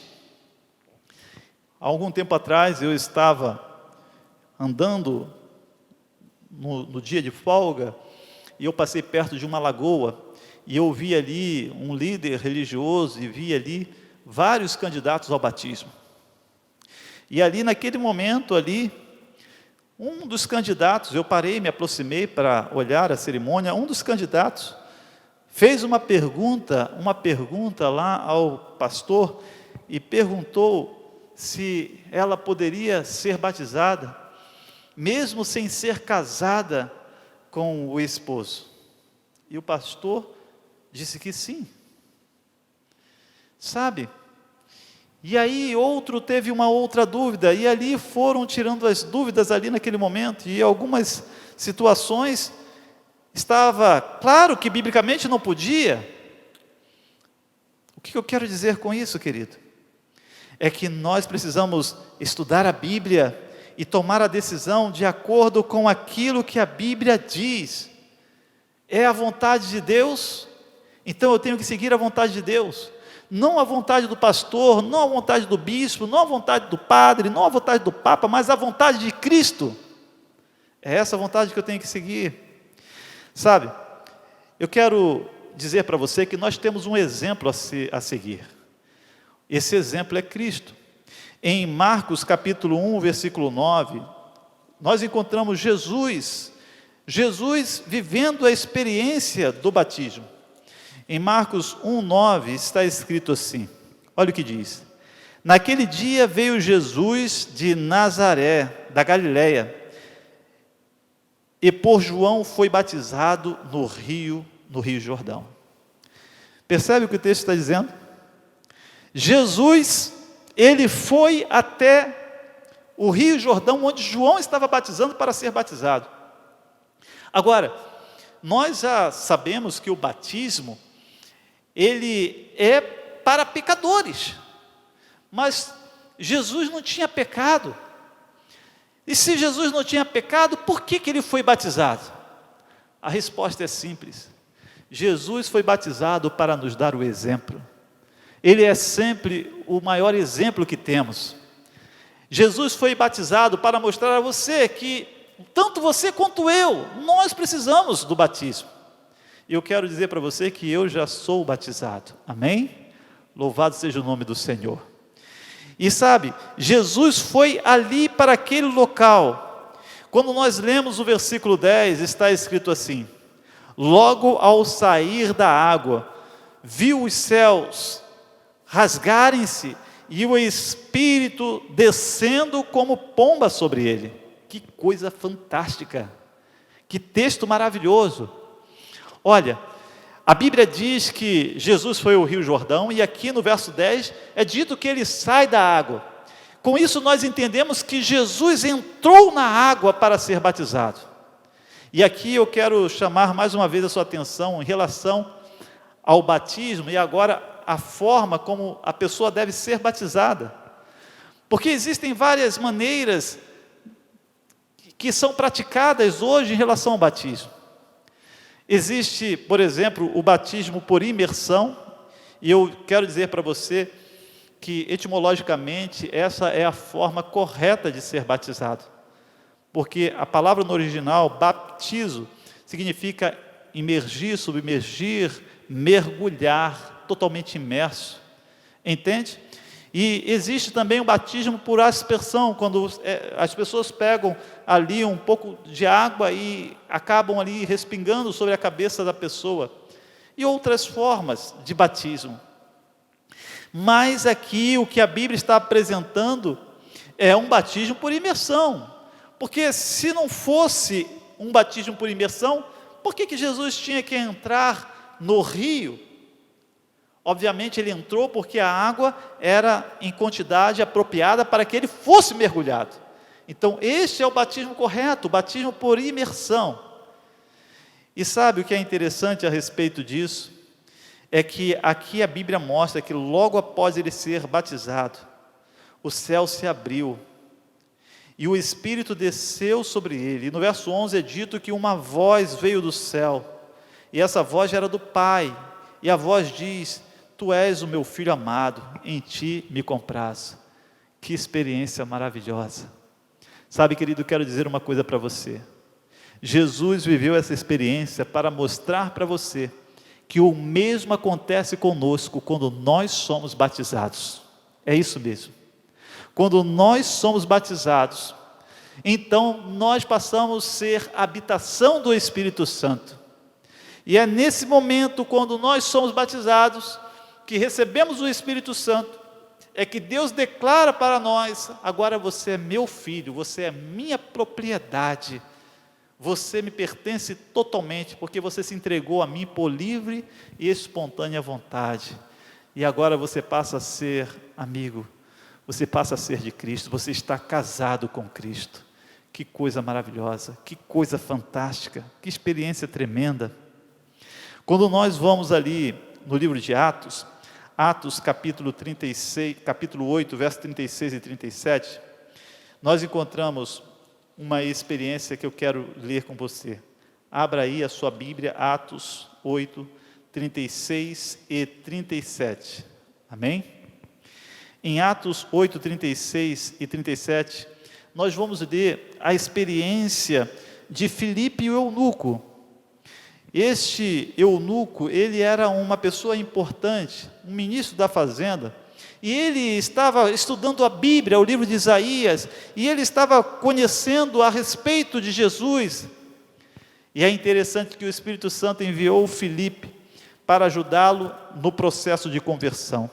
Há algum tempo atrás eu estava andando no dia de folga, e eu passei perto de uma lagoa, e eu vi ali um líder religioso, e vi ali vários candidatos ao batismo. E ali naquele momento ali, um dos candidatos, eu parei, me aproximei para olhar a cerimônia, um dos candidatos fez uma pergunta lá ao pastor, e perguntou se ela poderia ser batizada, mesmo sem ser casada com o esposo. E o pastor disse que sim. Sabe? E aí outro teve uma outra dúvida, e ali foram tirando as dúvidas ali naquele momento, e algumas situações estava claro que biblicamente não podia. O que eu quero dizer com isso, querido? É que nós precisamos estudar a Bíblia e tomar a decisão de acordo com aquilo que a Bíblia diz. É a vontade de Deus, então eu tenho que seguir a vontade de Deus. Não a vontade do pastor, não a vontade do bispo, não a vontade do padre, não a vontade do papa, mas a vontade de Cristo. É essa vontade que eu tenho que seguir. Sabe, eu quero dizer para você que nós temos um exemplo a seguir. Esse exemplo é Cristo. Em Marcos capítulo 1, versículo 9, nós encontramos Jesus vivendo a experiência do batismo. Em Marcos 1,9 está escrito assim, olha o que diz: naquele dia veio Jesus de Nazaré, da Galileia, e por João foi batizado no rio Jordão. Percebe o que o texto está dizendo? Jesus, ele foi até o rio Jordão, onde João estava batizando para ser batizado. Agora, nós já sabemos que o batismo, ele é para pecadores, mas Jesus não tinha pecado. E se Jesus não tinha pecado, por que ele foi batizado? A resposta é simples: Jesus foi batizado para nos dar o exemplo. Ele é sempre o maior exemplo que temos. Jesus foi batizado para mostrar a você que, tanto você quanto eu, nós precisamos do batismo. E eu quero dizer para você que eu já sou batizado, amém? Louvado seja o nome do Senhor. E sabe, Jesus foi ali para aquele local, Quando nós lemos o versículo 10, está escrito assim: logo ao sair da água, viu os céus rasgarem-se e o Espírito descendo como pomba sobre ele. Que coisa fantástica, que texto maravilhoso. Olha, a Bíblia diz que Jesus foi ao Rio Jordão, e aqui no verso 10 é dito que ele sai da água. Com isso nós entendemos que Jesus entrou na água para ser batizado. E aqui eu quero chamar mais uma vez a sua atenção em relação ao batismo e agora a forma como a pessoa deve ser batizada. Porque existem várias maneiras que são praticadas hoje em relação ao batismo. Existe, por exemplo, o batismo por imersão, e eu quero dizer para você que etimologicamente essa é a forma correta de ser batizado. Porque a palavra no original, baptizo, significa imergir, submergir, mergulhar, totalmente imerso. Entende? E existe também o batismo por aspersão, quando as pessoas pegam ali um pouco de água e acabam ali respingando sobre a cabeça da pessoa. E outras formas de batismo. Mas aqui o que a Bíblia está apresentando é um batismo por imersão. Porque se não fosse um batismo por imersão, por que Jesus tinha que entrar no rio? Obviamente ele entrou porque a água era em quantidade apropriada para que ele fosse mergulhado. Então este é o batismo correto, o batismo por imersão. E sabe o que é interessante a respeito disso? É que aqui a Bíblia mostra que logo após ele ser batizado, o céu se abriu e o Espírito desceu sobre ele. E no verso 11 é dito que uma voz veio do céu, e essa voz era do Pai, e a voz diz: tu és o meu filho amado, em ti me comprazo. Que experiência maravilhosa. Sabe, querido, quero dizer uma coisa para você. Jesus viveu essa experiência para mostrar para você que o mesmo acontece conosco quando nós somos batizados. É isso mesmo. Quando nós somos batizados, então nós passamos a ser habitação do Espírito Santo. E é nesse momento, quando nós somos batizados, que recebemos o Espírito Santo, é que Deus declara para nós: agora você é meu filho, você é minha propriedade, você me pertence totalmente, porque você se entregou a mim por livre e espontânea vontade, e agora você passa a ser amigo, você passa a ser de Cristo, você está casado com Cristo. Que coisa maravilhosa, que coisa fantástica, que experiência tremenda. Quando nós vamos ali no livro de Atos capítulo 36, capítulo 8, versos 36 e 37, nós encontramos uma experiência que eu quero ler com você. Abra aí a sua Bíblia, Atos 8, 36 e 37. Amém? Em Atos 8, 36 e 37, nós vamos ler a experiência de Filipe e o eunuco. Este eunuco, ele era uma pessoa importante, um ministro da fazenda, e ele estava estudando a Bíblia, o livro de Isaías, e ele estava conhecendo a respeito de Jesus. E é interessante que o Espírito Santo enviou Filipe para ajudá-lo no processo de conversão.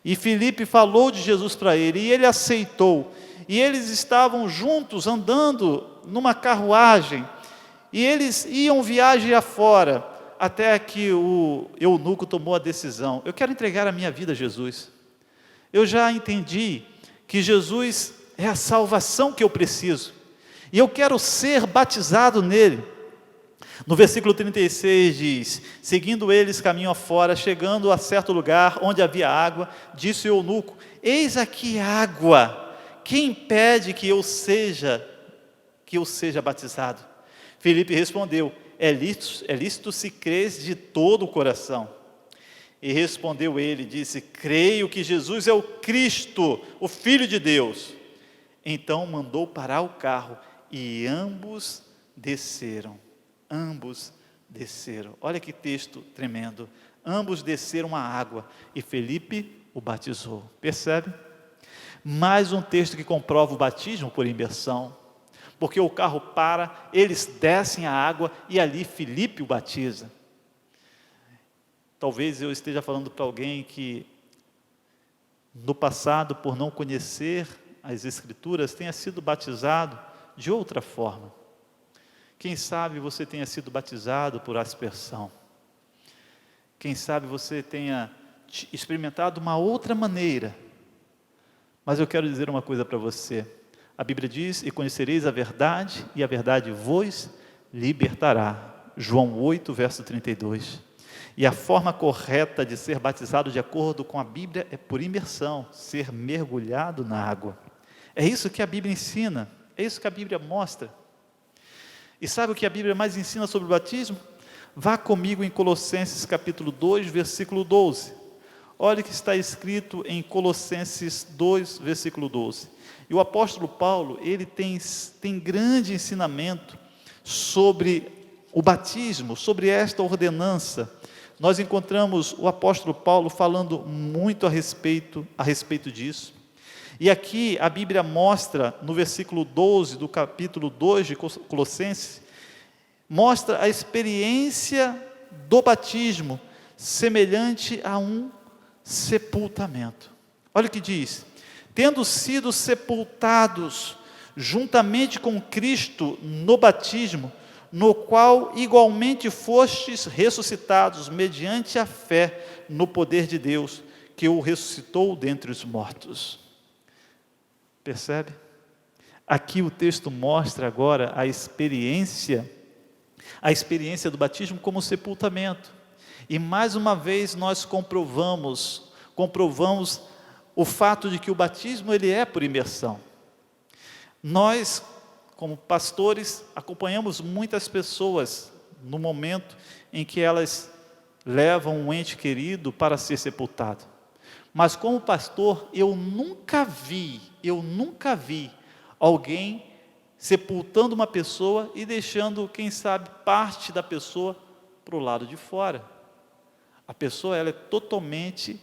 E Filipe falou de Jesus para ele, e ele aceitou. E eles estavam juntos, andando numa carruagem, e eles iam viagem afora, até que o eunuco tomou a decisão: eu quero entregar a minha vida a Jesus. Eu já entendi que Jesus é a salvação que eu preciso, e eu quero ser batizado nele. No versículo 36 diz: seguindo eles caminho afora, chegando a certo lugar onde havia água, disse o eunuco: eis aqui água, quem impede que eu seja batizado? Filipe respondeu: é lícito se crês de todo o coração. E respondeu ele, disse: creio que Jesus é o Cristo, o Filho de Deus. Então mandou parar o carro, e ambos desceram. Olha que texto tremendo. Ambos desceram a água, e Filipe o batizou. Percebe? Mais um texto que comprova o batismo por imersão. porque o carro para, eles descem a água e ali Filipe o batiza. Talvez eu esteja falando para alguém que no passado, por não conhecer as Escrituras, tenha sido batizado de outra forma. Quem sabe você tenha sido batizado por aspersão. Quem sabe você tenha experimentado uma outra maneira. Mas eu quero dizer uma coisa para você. A Bíblia diz: e conhecereis a verdade, e a verdade vos libertará. João 8, verso 32. E a forma correta de ser batizado de acordo com a Bíblia é por imersão, ser mergulhado na água. É isso que a Bíblia ensina, é isso que a Bíblia mostra. E sabe o que a Bíblia mais ensina sobre o batismo? Vá comigo em Colossenses capítulo 2, versículo 12. Olha o que está escrito em Colossenses 2, versículo 12. E o apóstolo Paulo, ele tem grande ensinamento sobre o batismo, sobre esta ordenança. Nós encontramos o apóstolo Paulo falando muito a respeito disso. E aqui a Bíblia mostra, no versículo 12 do capítulo 2 de Colossenses, mostra a experiência do batismo, semelhante a um sepultamento. Olha o que diz: tendo sido sepultados juntamente com Cristo no batismo, no qual igualmente fostes ressuscitados mediante a fé no poder de Deus, que o ressuscitou dentre os mortos. Percebe? Aqui o texto mostra agora a experiência do batismo como sepultamento. E mais uma vez nós comprovamos o fato de que o batismo ele é por imersão. Nós, como pastores, acompanhamos muitas pessoas no momento em que elas levam um ente querido para ser sepultado. Mas como pastor, eu nunca vi alguém sepultando uma pessoa e deixando, quem sabe, parte da pessoa para o lado de fora. A pessoa ela é totalmente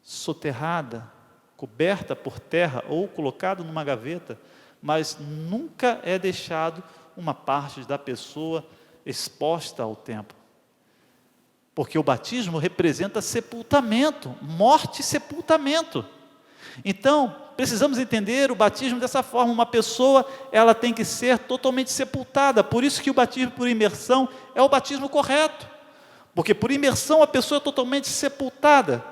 soterrada, coberta por terra ou colocada numa gaveta, mas nunca é deixado uma parte da pessoa exposta ao tempo. Porque o batismo representa sepultamento, morte e sepultamento. Então, precisamos entender o batismo dessa forma. Uma pessoa, ela tem que ser totalmente sepultada. Por isso que o batismo por imersão é o batismo correto. Porque por imersão a pessoa é totalmente sepultada.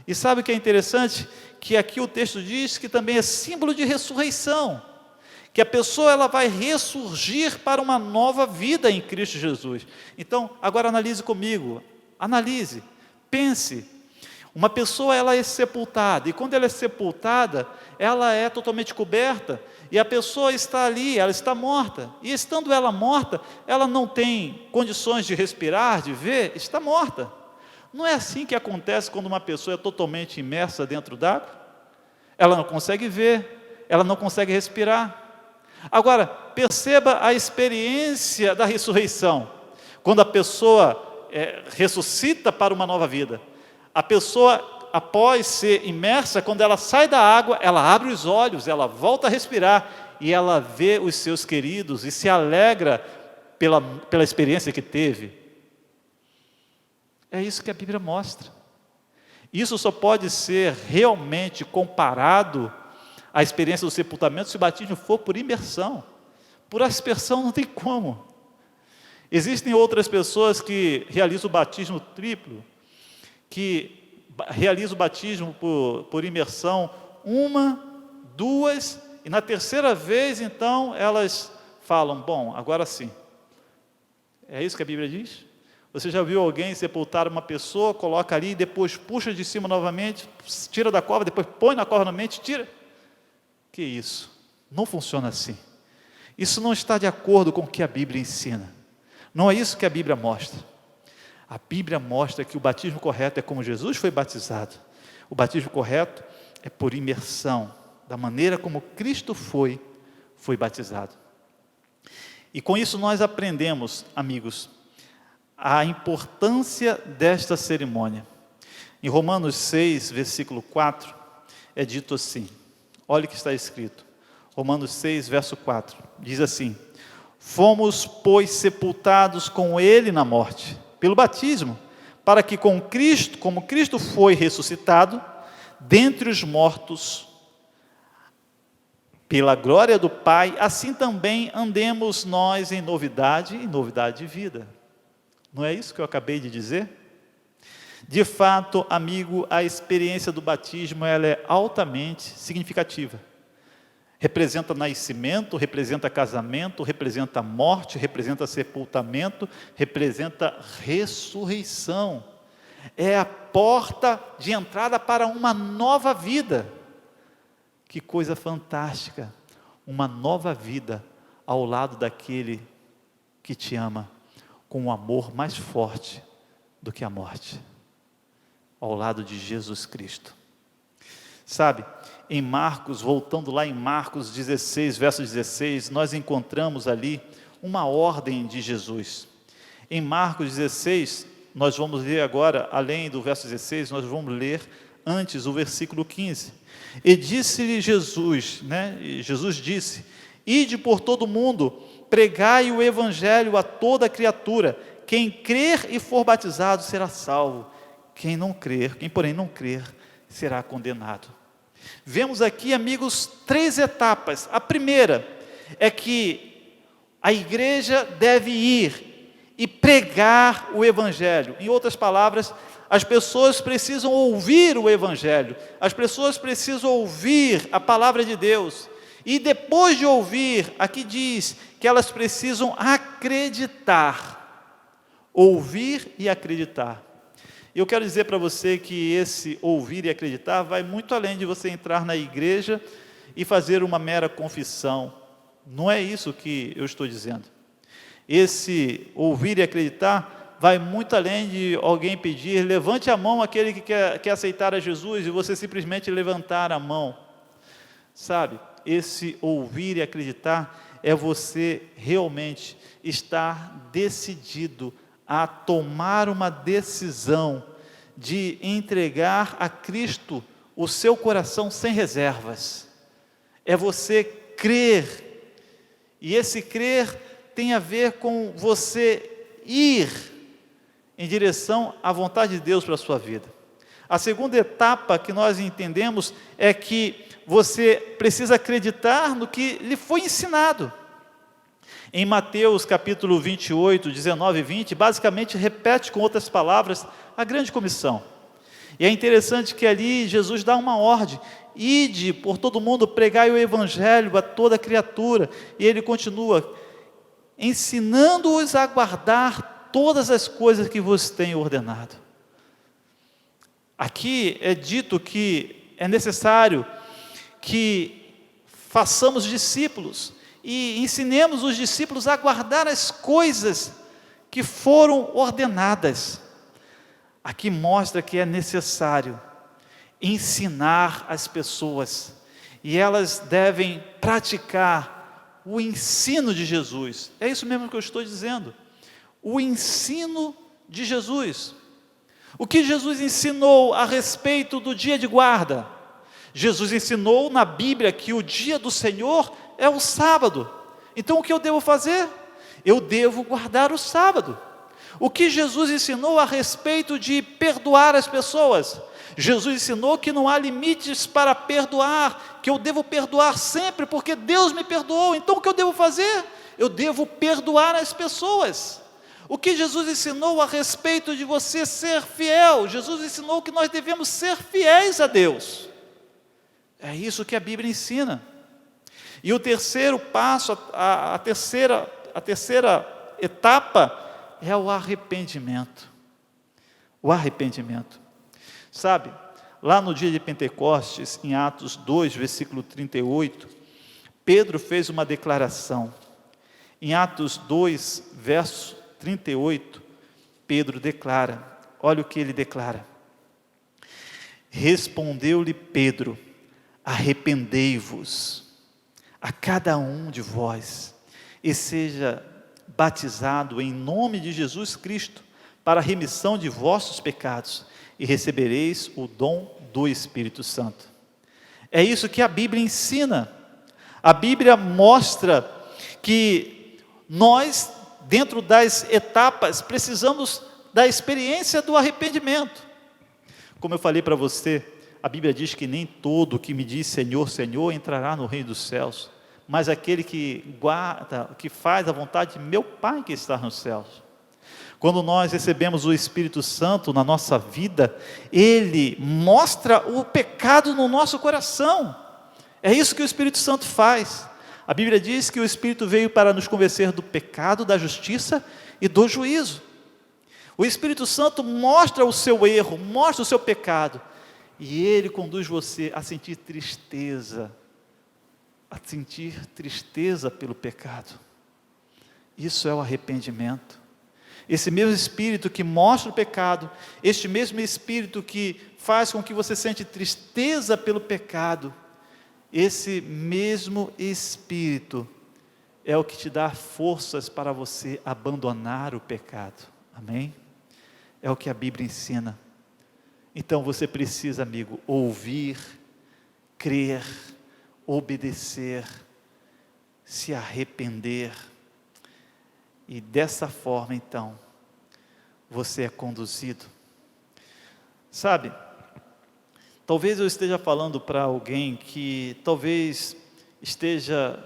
E sabe o que é interessante? Que aqui o texto diz que também é símbolo de ressurreição. Que a pessoa ela vai ressurgir para uma nova vida em Cristo Jesus. Então, agora analise comigo. Analise, pense. Uma pessoa ela é sepultada. E quando ela é sepultada, ela é totalmente coberta. E a pessoa está ali, ela está morta. E estando ela morta, ela não tem condições de respirar, de ver, está morta. Não é assim que acontece quando uma pessoa é totalmente imersa dentro d'água? Ela não consegue ver, ela não consegue respirar. Agora, perceba a experiência da ressurreição. Quando a pessoa ressuscita para uma nova vida. A pessoa, após ser imersa, quando ela sai da água, ela abre os olhos, ela volta a respirar e ela vê os seus queridos e se alegra pela experiência que teve. É isso que a Bíblia mostra. Isso só pode ser realmente comparado à experiência do sepultamento se o batismo for por imersão. Por aspersão não tem como. Existem outras pessoas que realizam o batismo triplo, que realizam o batismo por imersão 1, 2, e na terceira vez, então, elas falam, bom, agora sim. É isso que a Bíblia diz? Você já viu alguém sepultar uma pessoa, coloca ali, depois puxa de cima novamente, tira da cova, depois põe na cova novamente, tira? Que isso? Não funciona assim. Isso não está de acordo com o que a Bíblia ensina. Não é isso que a Bíblia mostra. A Bíblia mostra que o batismo correto é como Jesus foi batizado. O batismo correto é por imersão, da maneira como Cristo foi batizado. E com isso nós aprendemos, amigos, a importância desta cerimônia. Em Romanos 6, versículo 4, é dito assim, olha o que está escrito: Romanos 6, verso 4, diz assim: fomos, pois, sepultados com ele na morte, pelo batismo, para que com Cristo, como Cristo foi ressuscitado dentre os mortos, pela glória do Pai, assim também andemos nós em novidade de vida. Não é isso que eu acabei de dizer? De fato, amigo, a experiência do batismo ela é altamente significativa. Representa nascimento, representa casamento, representa morte, representa sepultamento, representa ressurreição. É a porta de entrada para uma nova vida. Que coisa fantástica! Uma nova vida ao lado daquele que te ama, com um amor mais forte do que a morte. Ao lado de Jesus Cristo. Sabe, em Marcos, voltando lá em Marcos 16, verso 16, nós encontramos ali uma ordem de Jesus. Em Marcos 16, nós vamos ler agora, além do verso 16, nós vamos ler antes o versículo 15. E disse-lhe Jesus, Jesus disse: ide por todo o mundo, pregai o evangelho a toda criatura, quem crer e for batizado será salvo, quem porém não crer, será condenado. Vemos aqui, amigos, 3 etapas. A primeira é que a igreja deve ir e pregar o evangelho. Em outras palavras, as pessoas precisam ouvir o evangelho, as pessoas precisam ouvir a palavra de Deus, e depois de ouvir, aqui diz que elas precisam acreditar, ouvir e acreditar. Eu quero dizer para você que esse ouvir e acreditar vai muito além de você entrar na igreja e fazer uma mera confissão. Não é isso que eu estou dizendo. Esse ouvir e acreditar vai muito além de alguém pedir: levante a mão aquele que quer aceitar a Jesus, e você simplesmente levantar a mão. Sabe, esse ouvir e acreditar é você realmente estar decidido a tomar uma decisão de entregar a Cristo o seu coração sem reservas. É você crer, e esse crer tem a ver com você ir em direção à vontade de Deus para a sua vida. A segunda etapa que nós entendemos é que você precisa acreditar no que lhe foi ensinado. Em Mateus capítulo 28, 19 e 20, basicamente repete com outras palavras a grande comissão. E é interessante que ali Jesus dá uma ordem: ide por todo mundo, pregai o evangelho a toda criatura. E ele continua: ensinando-os a guardar todas as coisas que vos tenho ordenado. Aqui é dito que é necessário que façamos discípulos e ensinemos os discípulos a guardar as coisas que foram ordenadas. Aqui mostra que é necessário ensinar as pessoas, e elas devem praticar o ensino de Jesus. É isso mesmo que eu estou dizendo, o ensino de Jesus. O que Jesus ensinou a respeito do dia de guarda? Jesus ensinou na Bíblia que o dia do Senhor é o sábado. Então o que eu devo fazer? Eu devo guardar o sábado. O que Jesus ensinou a respeito de perdoar as pessoas? Jesus ensinou que não há limites para perdoar, que eu devo perdoar sempre, porque Deus me perdoou. Então o que eu devo fazer? Eu devo perdoar as pessoas. O que Jesus ensinou a respeito de você ser fiel? Jesus ensinou que nós devemos ser fiéis a Deus. É isso que a Bíblia ensina. E o terceiro passo, a terceira etapa é o arrependimento. O arrependimento. Sabe, lá no dia de Pentecostes, em Atos 2, versículo 38, Pedro fez uma declaração. Em Atos 2, verso 38, Pedro declara, olha o que ele declara: respondeu-lhe Pedro: arrependei-vos, a cada um de vós, e seja batizado em nome de Jesus Cristo, para a remissão de vossos pecados, e recebereis o dom do Espírito Santo. É isso que a Bíblia ensina. a Bíblia mostra que nós, dentro das etapas, precisamos da experiência do arrependimento. Como eu falei para você, a Bíblia diz que nem todo que me diz Senhor, Senhor entrará no reino dos céus, mas aquele que guarda, que faz a vontade de meu Pai que está nos céus. Quando nós recebemos o Espírito Santo na nossa vida, Ele mostra o pecado no nosso coração. É isso que o Espírito Santo faz. A Bíblia diz que o Espírito veio para nos convencer do pecado, da justiça e do juízo. O Espírito Santo mostra o seu erro, mostra o seu pecado, e Ele conduz você a sentir tristeza pelo pecado. Isso é o arrependimento. Esse mesmo Espírito que mostra o pecado, este mesmo Espírito que faz com que você sente tristeza pelo pecado, esse mesmo Espírito é o que te dá forças para você abandonar o pecado. Amém? É o que a Bíblia ensina. Então você precisa, amigo, ouvir, crer, obedecer, se arrepender. E dessa forma, então, você é conduzido. Sabe, talvez eu esteja falando para alguém que talvez esteja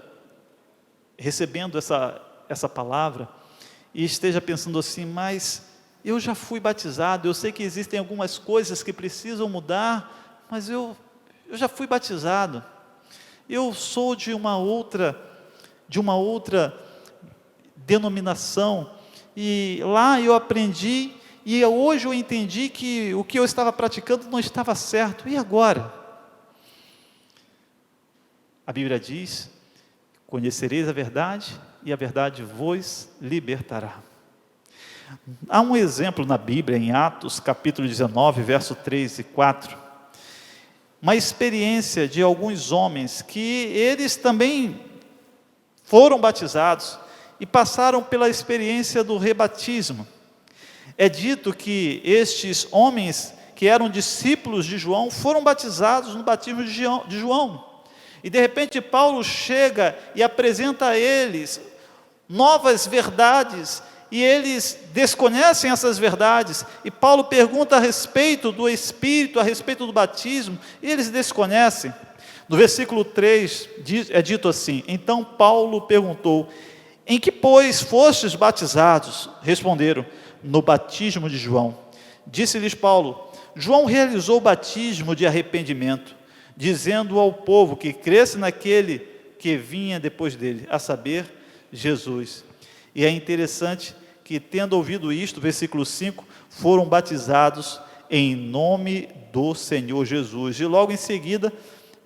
recebendo essa palavra e esteja pensando assim, mas eu já fui batizado, eu sei que existem algumas coisas que precisam mudar, mas eu já fui batizado, eu sou de uma outra denominação, e lá eu aprendi, e hoje eu entendi que o que eu estava praticando não estava certo, e agora? A Bíblia diz, conhecereis a verdade, e a verdade vos libertará. Há um exemplo na Bíblia, em Atos, capítulo 19, verso 3 e 4, uma experiência de alguns homens, que eles também foram batizados, e passaram pela experiência do rebatismo. É dito que estes homens, que eram discípulos de João, foram batizados no batismo de João, e de repente Paulo chega e apresenta a eles novas verdades, e eles desconhecem essas verdades, e Paulo pergunta a respeito do Espírito, a respeito do batismo, e eles desconhecem. No versículo 3 é dito assim: então Paulo perguntou, em que pois fostes batizados? Responderam, no batismo de João. Disse-lhes Paulo, João realizou o batismo de arrependimento, dizendo ao povo que cresce naquele que vinha depois dele, a saber, Jesus. E é interessante que, tendo ouvido isto, versículo 5, foram batizados em nome do Senhor Jesus. E logo em seguida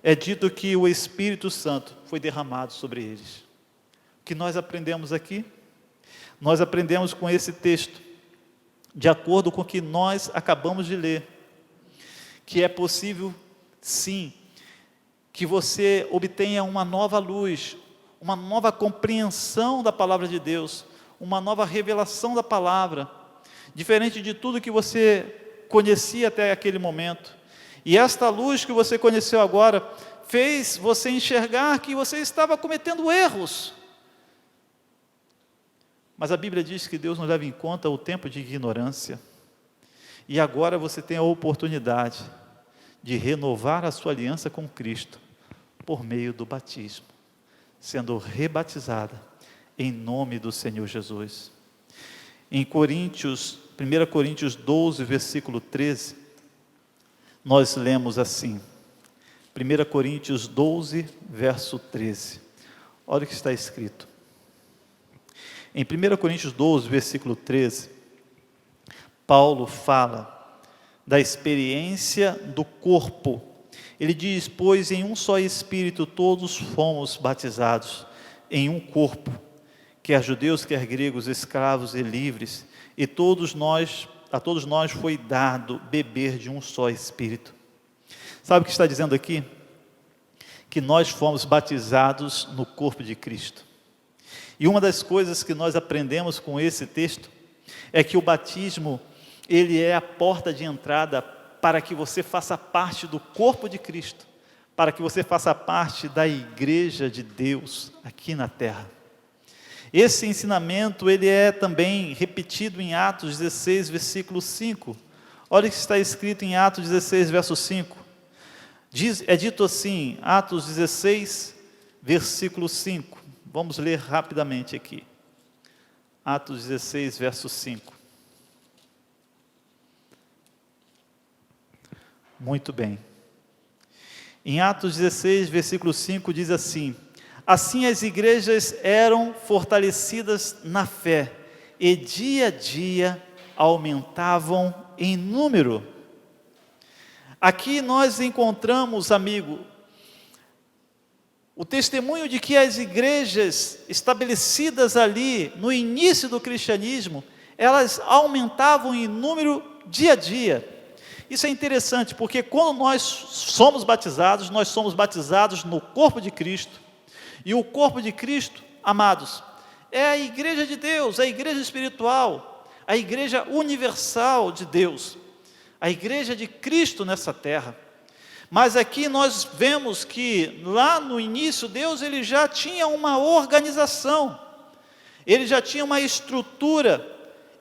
é dito que o Espírito Santo foi derramado sobre eles. O que nós aprendemos aqui? Nós aprendemos com esse texto, de acordo com o que nós acabamos de ler, que é possível, sim, que você obtenha uma nova luz, uma nova compreensão da palavra de Deus, uma nova revelação da palavra, diferente de tudo que você conhecia até aquele momento. E esta luz que você conheceu agora, fez você enxergar que você estava cometendo erros. Mas a Bíblia diz que Deus não leva em conta o tempo de ignorância. E agora você tem a oportunidade de renovar a sua aliança com Cristo, por meio do batismo, sendo rebatizada em nome do Senhor Jesus. Em 1 Coríntios 12, versículo 13, nós lemos assim, 1 Coríntios 12, verso 13, olha o que está escrito. Em 1 Coríntios 12, versículo 13, Paulo fala da experiência do corpo. Ele diz, pois em um só Espírito todos fomos batizados, em um corpo, quer judeus, quer gregos, escravos e livres, e a todos nós foi dado beber de um só Espírito. Sabe o que está dizendo aqui? Que nós fomos batizados no corpo de Cristo. E uma das coisas que nós aprendemos com esse texto, é que o batismo, ele é a porta de entrada para que você faça parte do corpo de Cristo, para que você faça parte da igreja de Deus aqui na terra. Esse ensinamento, ele é também repetido em Atos 16, versículo 5. Olha o que está escrito em Atos 16, verso 5. É dito assim, Atos 16, versículo 5. Vamos ler rapidamente aqui. Atos 16, verso 5. Muito bem. Em Atos 16, versículo 5, diz assim: assim as igrejas eram fortalecidas na fé, e dia a dia aumentavam em número. Aqui nós encontramos, amigo, o testemunho de que as igrejas estabelecidas ali no início do cristianismo, elas aumentavam em número dia a dia. Isso é interessante, porque quando nós somos batizados no corpo de Cristo. E o corpo de Cristo, amados, é a igreja de Deus, a igreja espiritual, a igreja universal de Deus, a igreja de Cristo nessa terra. Mas aqui nós vemos que lá no início Deus ele já tinha uma organização, ele já tinha uma estrutura,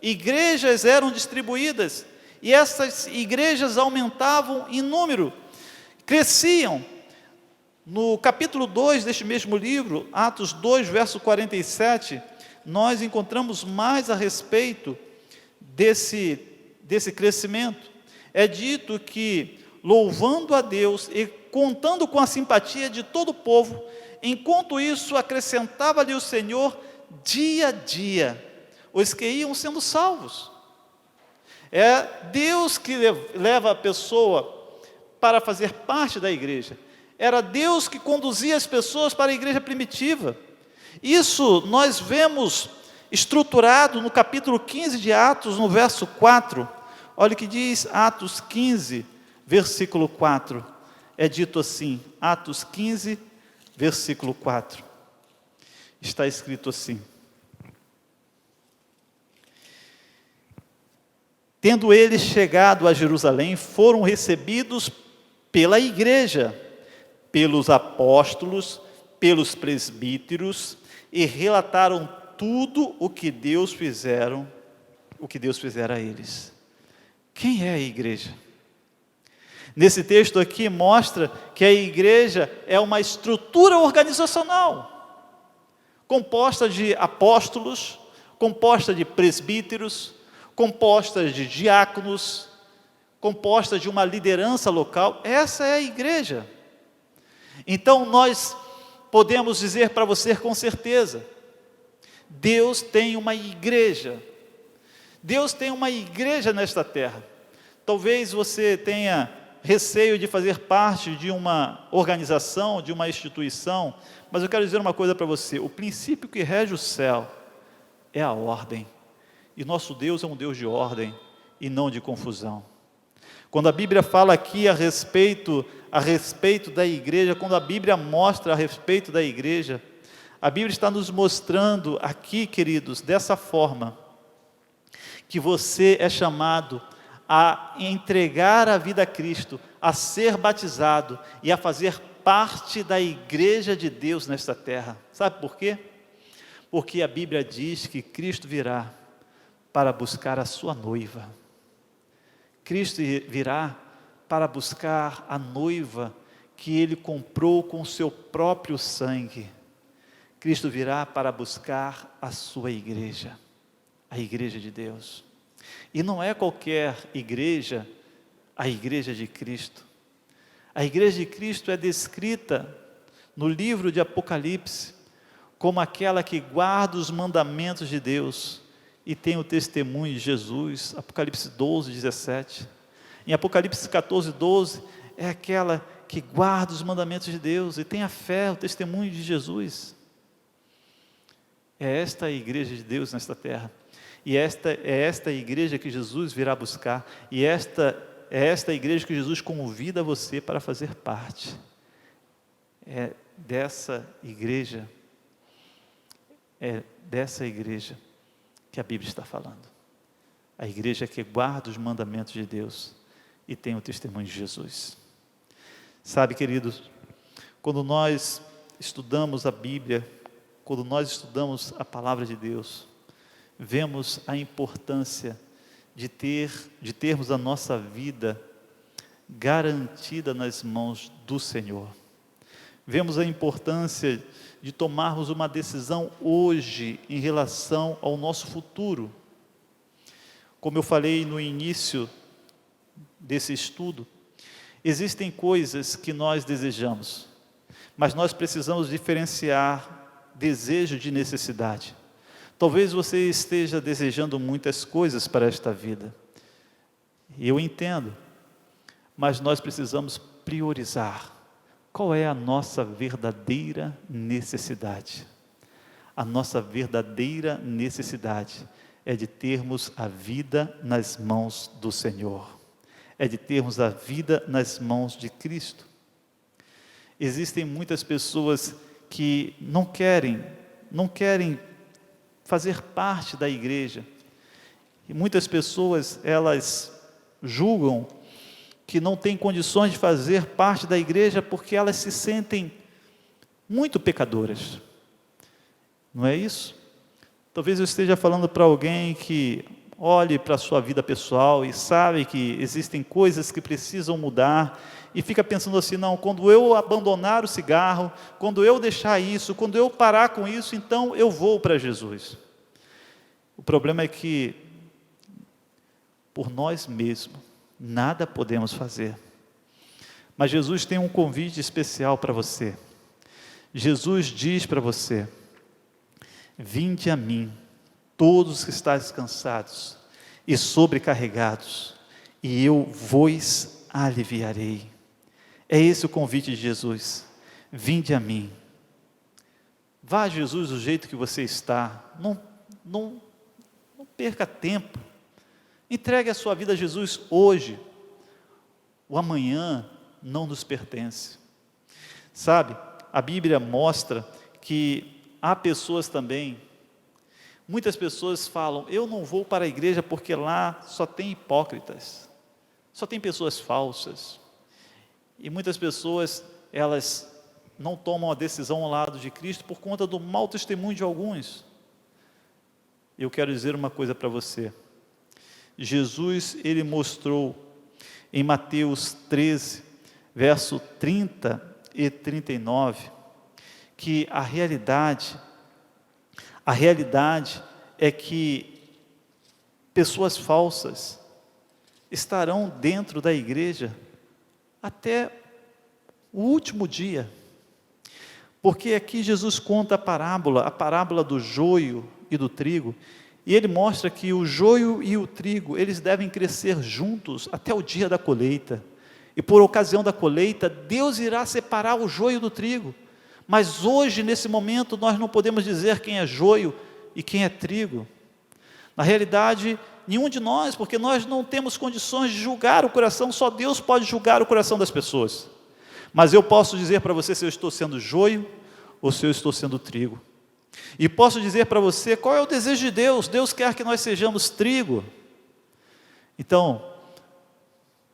igrejas eram distribuídas, e essas igrejas aumentavam em número, cresciam. No capítulo 2 deste mesmo livro, Atos 2, verso 47, nós encontramos mais a respeito desse crescimento. É dito que, louvando a Deus e contando com a simpatia de todo o povo, enquanto isso acrescentava-lhe o Senhor dia a dia os que iam sendo salvos. É Deus que leva a pessoa para fazer parte da igreja. Era Deus que conduzia as pessoas para a igreja primitiva. Isso nós vemos estruturado no capítulo 15 de Atos, no verso 4. Olha o que diz Atos 15, versículo 4. É dito assim, Atos 15, versículo 4. Está escrito assim: tendo eles chegado a Jerusalém, foram recebidos pela igreja, pelos apóstolos, pelos presbíteros, e relataram tudo o que Deus fizera a eles. Quem é a igreja? Nesse texto aqui mostra que a igreja é uma estrutura organizacional, composta de apóstolos, composta de presbíteros, composta de diáconos, composta de uma liderança local. Essa é a igreja. Então nós podemos dizer para você com certeza, Deus tem uma igreja. Deus tem uma igreja nesta terra. Talvez você tenha receio de fazer parte de uma organização, de uma instituição, mas eu quero dizer uma coisa para você: o princípio que rege o céu é a ordem, e nosso Deus é um Deus de ordem e não de confusão. Quando a Bíblia fala aqui a respeito da igreja, quando a Bíblia mostra a respeito da igreja, a Bíblia está nos mostrando aqui, queridos, dessa forma, que você é chamado a entregar a vida a Cristo, a ser batizado e a fazer parte da igreja de Deus nesta terra. Sabe por quê? Porque a Bíblia diz que Cristo virá para buscar a sua noiva. Cristo virá para buscar a noiva que Ele comprou com o seu próprio sangue. Cristo virá para buscar a sua igreja, a igreja de Deus. E não é qualquer igreja, a igreja de Cristo. A igreja de Cristo é descrita no livro de Apocalipse como aquela que guarda os mandamentos de Deus e tem o testemunho de Jesus. Apocalipse 12, 17. Em Apocalipse 14, 12, é aquela que guarda os mandamentos de Deus e tem a fé, o testemunho de Jesus. É esta a igreja de Deus nesta terra. E é esta igreja que Jesus virá buscar. E é esta igreja que Jesus convida você para fazer parte. É dessa igreja que a Bíblia está falando. A igreja que guarda os mandamentos de Deus e tem o testemunho de Jesus. Sabe, queridos, quando nós estudamos a Bíblia, quando nós estudamos a palavra de Deus, vemos a importância de termos a nossa vida garantida nas mãos do Senhor. Vemos a importância de tomarmos uma decisão hoje em relação ao nosso futuro. Como eu falei no início desse estudo, existem coisas que nós desejamos, mas nós precisamos diferenciar desejo de necessidade. Talvez você esteja desejando muitas coisas para esta vida, e eu entendo, mas nós precisamos priorizar. Qual é a nossa verdadeira necessidade? A nossa verdadeira necessidade é de termos a vida nas mãos do Senhor, é de termos a vida nas mãos de Cristo. Existem muitas pessoas que não querem fazer parte da igreja, e muitas pessoas, elas julgam que não têm condições de fazer parte da igreja porque elas se sentem muito pecadoras. Não é isso? Talvez eu esteja falando para alguém que olhe para a sua vida pessoal e sabe que existem coisas que precisam mudar e fica pensando assim, não, quando eu abandonar o cigarro, quando eu deixar isso, quando eu parar com isso, então eu vou para Jesus. O problema é que por nós mesmos nada podemos fazer. Mas Jesus tem um convite especial para você. Jesus diz para você: vinde a mim, todos que estáis cansados e sobrecarregados, e eu vos aliviarei. É esse o convite de Jesus. Vinde a mim. Vá a Jesus do jeito que você está. Não perca tempo. Entregue a sua vida a Jesus hoje. O amanhã não nos pertence. Sabe, a Bíblia mostra que há pessoas também, muitas pessoas falam, eu não vou para a igreja porque lá só tem hipócritas, só tem pessoas falsas. E muitas pessoas, elas não tomam a decisão ao lado de Cristo por conta do mau testemunho de alguns. Eu quero dizer uma coisa para você. Jesus, ele mostrou em Mateus 13, verso 30 e 39, que a realidade é que pessoas falsas estarão dentro da igreja até o último dia. Porque aqui Jesus conta a parábola do joio e do trigo, e ele mostra que o joio e o trigo, eles devem crescer juntos até o dia da colheita. E por ocasião da colheita, Deus irá separar o joio do trigo. Mas hoje, nesse momento, nós não podemos dizer quem é joio e quem é trigo. Na realidade, nenhum de nós, porque nós não temos condições de julgar o coração, só Deus pode julgar o coração das pessoas. Mas eu posso dizer para você se eu estou sendo joio ou se eu estou sendo trigo. E posso dizer para você qual é o desejo de Deus. Deus quer que nós sejamos trigo. Então,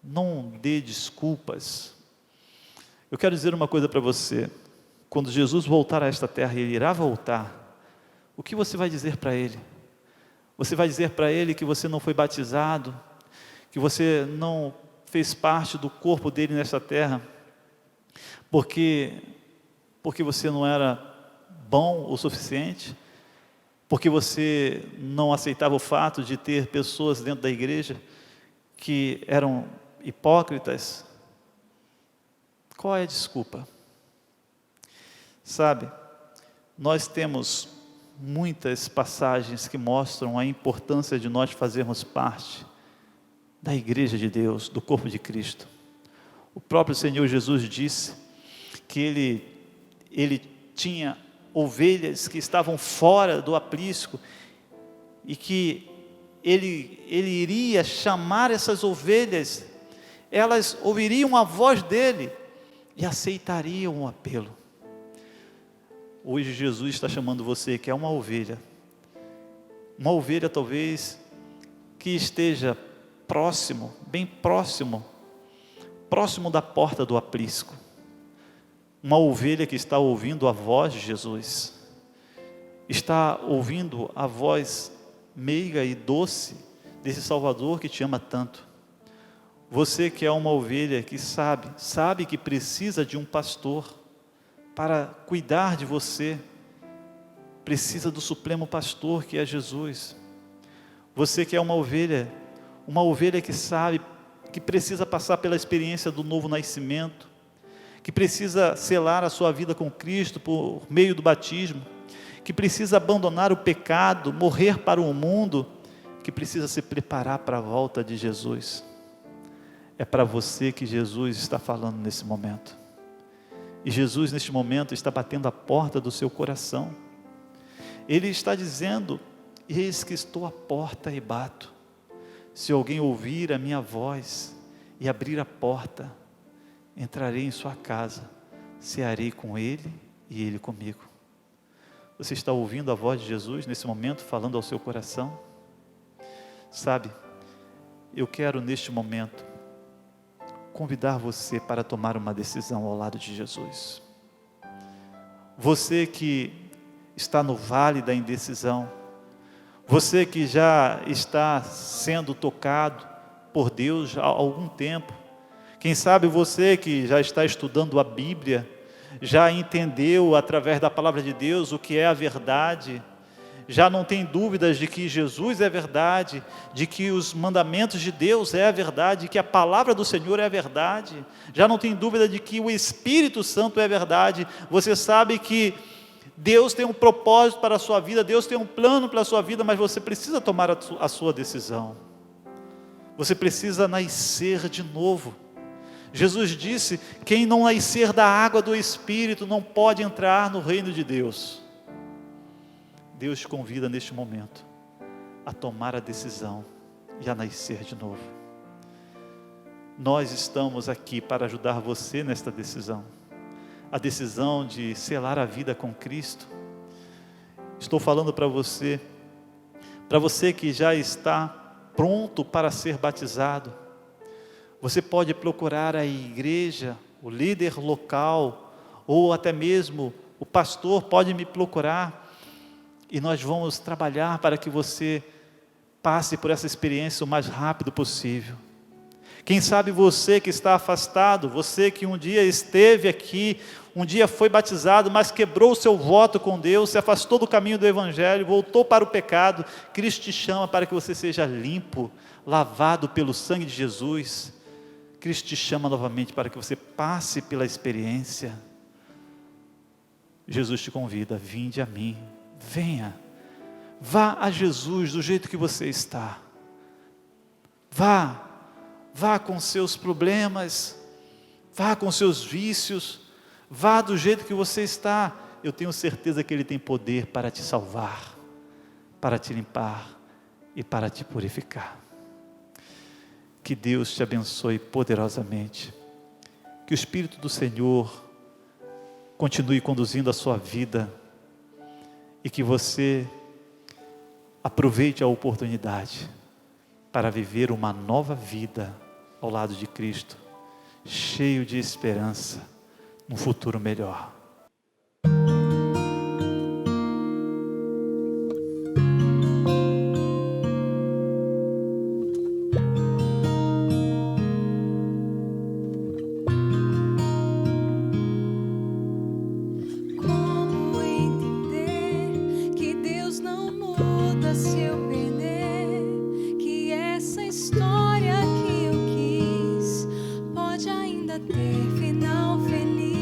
não dê desculpas. Eu quero dizer uma coisa para você. Quando Jesus voltar a esta terra, Ele irá voltar, o que você vai dizer para Ele? Você vai dizer para Ele que você não foi batizado, que você não fez parte do corpo dEle nesta terra, porque você não era bom o suficiente, porque você não aceitava o fato de ter pessoas dentro da igreja que eram hipócritas? Qual é a desculpa? Sabe, nós temos muitas passagens que mostram a importância de nós fazermos parte da igreja de Deus, do corpo de Cristo. O próprio Senhor Jesus disse que ele tinha ovelhas que estavam fora do aprisco e que ele iria chamar essas ovelhas, elas ouviriam a voz dele e aceitariam o apelo. Hoje Jesus está chamando você que é uma ovelha talvez que esteja próximo, bem próximo da porta do aprisco. uma ovelha que está ouvindo a voz de Jesus, está ouvindo a voz meiga e doce desse Salvador que te ama tanto. Você que é uma ovelha que sabe que precisa de um pastor para cuidar de você, precisa do supremo pastor que é Jesus. Você que é uma ovelha que sabe que precisa passar pela experiência do novo nascimento, que precisa selar a sua vida com Cristo por meio do batismo, que precisa abandonar o pecado, morrer para o mundo, que precisa se preparar para a volta de Jesus. É para você que Jesus está falando nesse momento. E Jesus neste momento está batendo a porta do seu coração. Ele está dizendo: eis que estou à porta e bato. Se alguém ouvir a minha voz e abrir a porta, entrarei em sua casa, cearei com ele e ele comigo. Você está ouvindo a voz de Jesus nesse momento, falando ao seu coração? Sabe, eu quero neste momento convidar você para tomar uma decisão ao lado de Jesus. Você que está no vale da indecisão, você que já está sendo tocado por Deus há algum tempo, quem sabe você que já está estudando a Bíblia, já entendeu através da palavra de Deus o que é a verdade, já não tem dúvidas de que Jesus é verdade, de que os mandamentos de Deus é a verdade, que a palavra do Senhor é a verdade, já não tem dúvida de que o Espírito Santo é a verdade. Você sabe que Deus tem um propósito para a sua vida, Deus tem um plano para a sua vida, mas você precisa tomar a sua decisão. Você precisa nascer de novo. Jesus disse: quem não nascer da água do Espírito não pode entrar no reino de Deus. Deus te convida neste momento a tomar a decisão e a nascer de novo. Nós estamos aqui para ajudar você nesta decisão. A decisão de selar a vida com Cristo. Estou falando para você que já está pronto para ser batizado. Você pode procurar a igreja, o líder local, ou até mesmo o pastor pode me procurar, e nós vamos trabalhar para que você passe por essa experiência o mais rápido possível. Quem sabe você que está afastado, você que um dia esteve aqui, um dia foi batizado, mas quebrou o seu voto com Deus, se afastou do caminho do Evangelho, voltou para o pecado, Cristo te chama para que você seja limpo, lavado pelo sangue de Jesus. Cristo te chama novamente para que você passe pela experiência. Jesus te convida: vinde a mim, venha, vá a Jesus do jeito que você está, vá com seus problemas, vá com seus vícios, vá do jeito que você está. Eu tenho certeza que Ele tem poder para te salvar, para te limpar e para te purificar. Que Deus te abençoe poderosamente, que o Espírito do Senhor continue conduzindo a sua vida, e que você aproveite a oportunidade para viver uma nova vida ao lado de Cristo, cheio de esperança, num futuro melhor. Ter final feliz.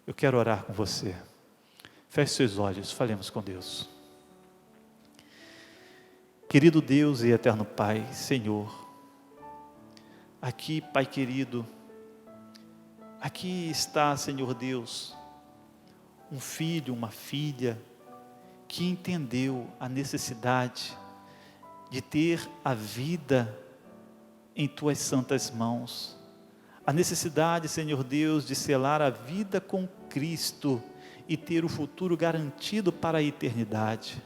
Eu quero orar com você. Feche seus olhos, falemos com Deus. Querido Deus e eterno Pai, Senhor, aqui, Pai querido, aqui está, Senhor Deus, um filho, uma filha, que entendeu a necessidade de ter a vida em Tuas santas mãos, a necessidade, Senhor Deus, de selar a vida com Cristo e ter o futuro garantido para a eternidade.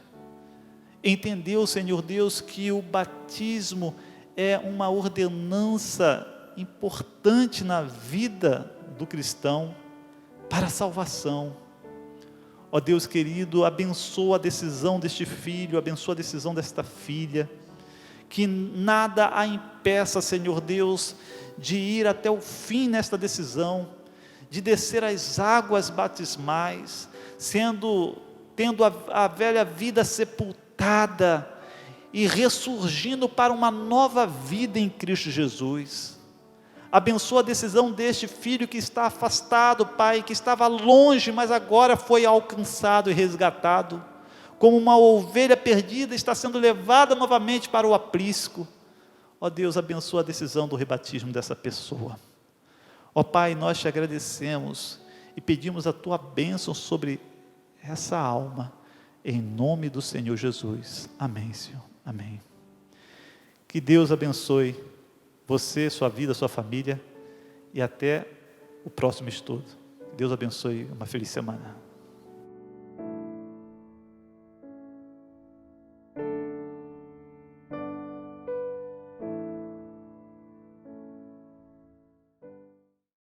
Entendeu, Senhor Deus, que o batismo é uma ordenança importante na vida do cristão para a salvação. Ó Deus querido, abençoa a decisão deste filho, abençoa a decisão desta filha, que nada a impeça, Senhor Deus, de ir até o fim nesta decisão, de descer as águas batismais, tendo a velha vida sepultada e ressurgindo para uma nova vida em Cristo Jesus. Abençoa a decisão deste filho que está afastado, Pai, que estava longe, mas agora foi alcançado e resgatado, como uma ovelha perdida, está sendo levada novamente para o aprisco. Ó Deus, abençoa a decisão do rebatismo dessa pessoa. Ó Pai, nós te agradecemos e pedimos a Tua bênção sobre essa alma, em nome do Senhor Jesus. Amém, Senhor. Amém. Que Deus abençoe você, sua vida, sua família, e até o próximo estudo. Deus abençoe, uma feliz semana.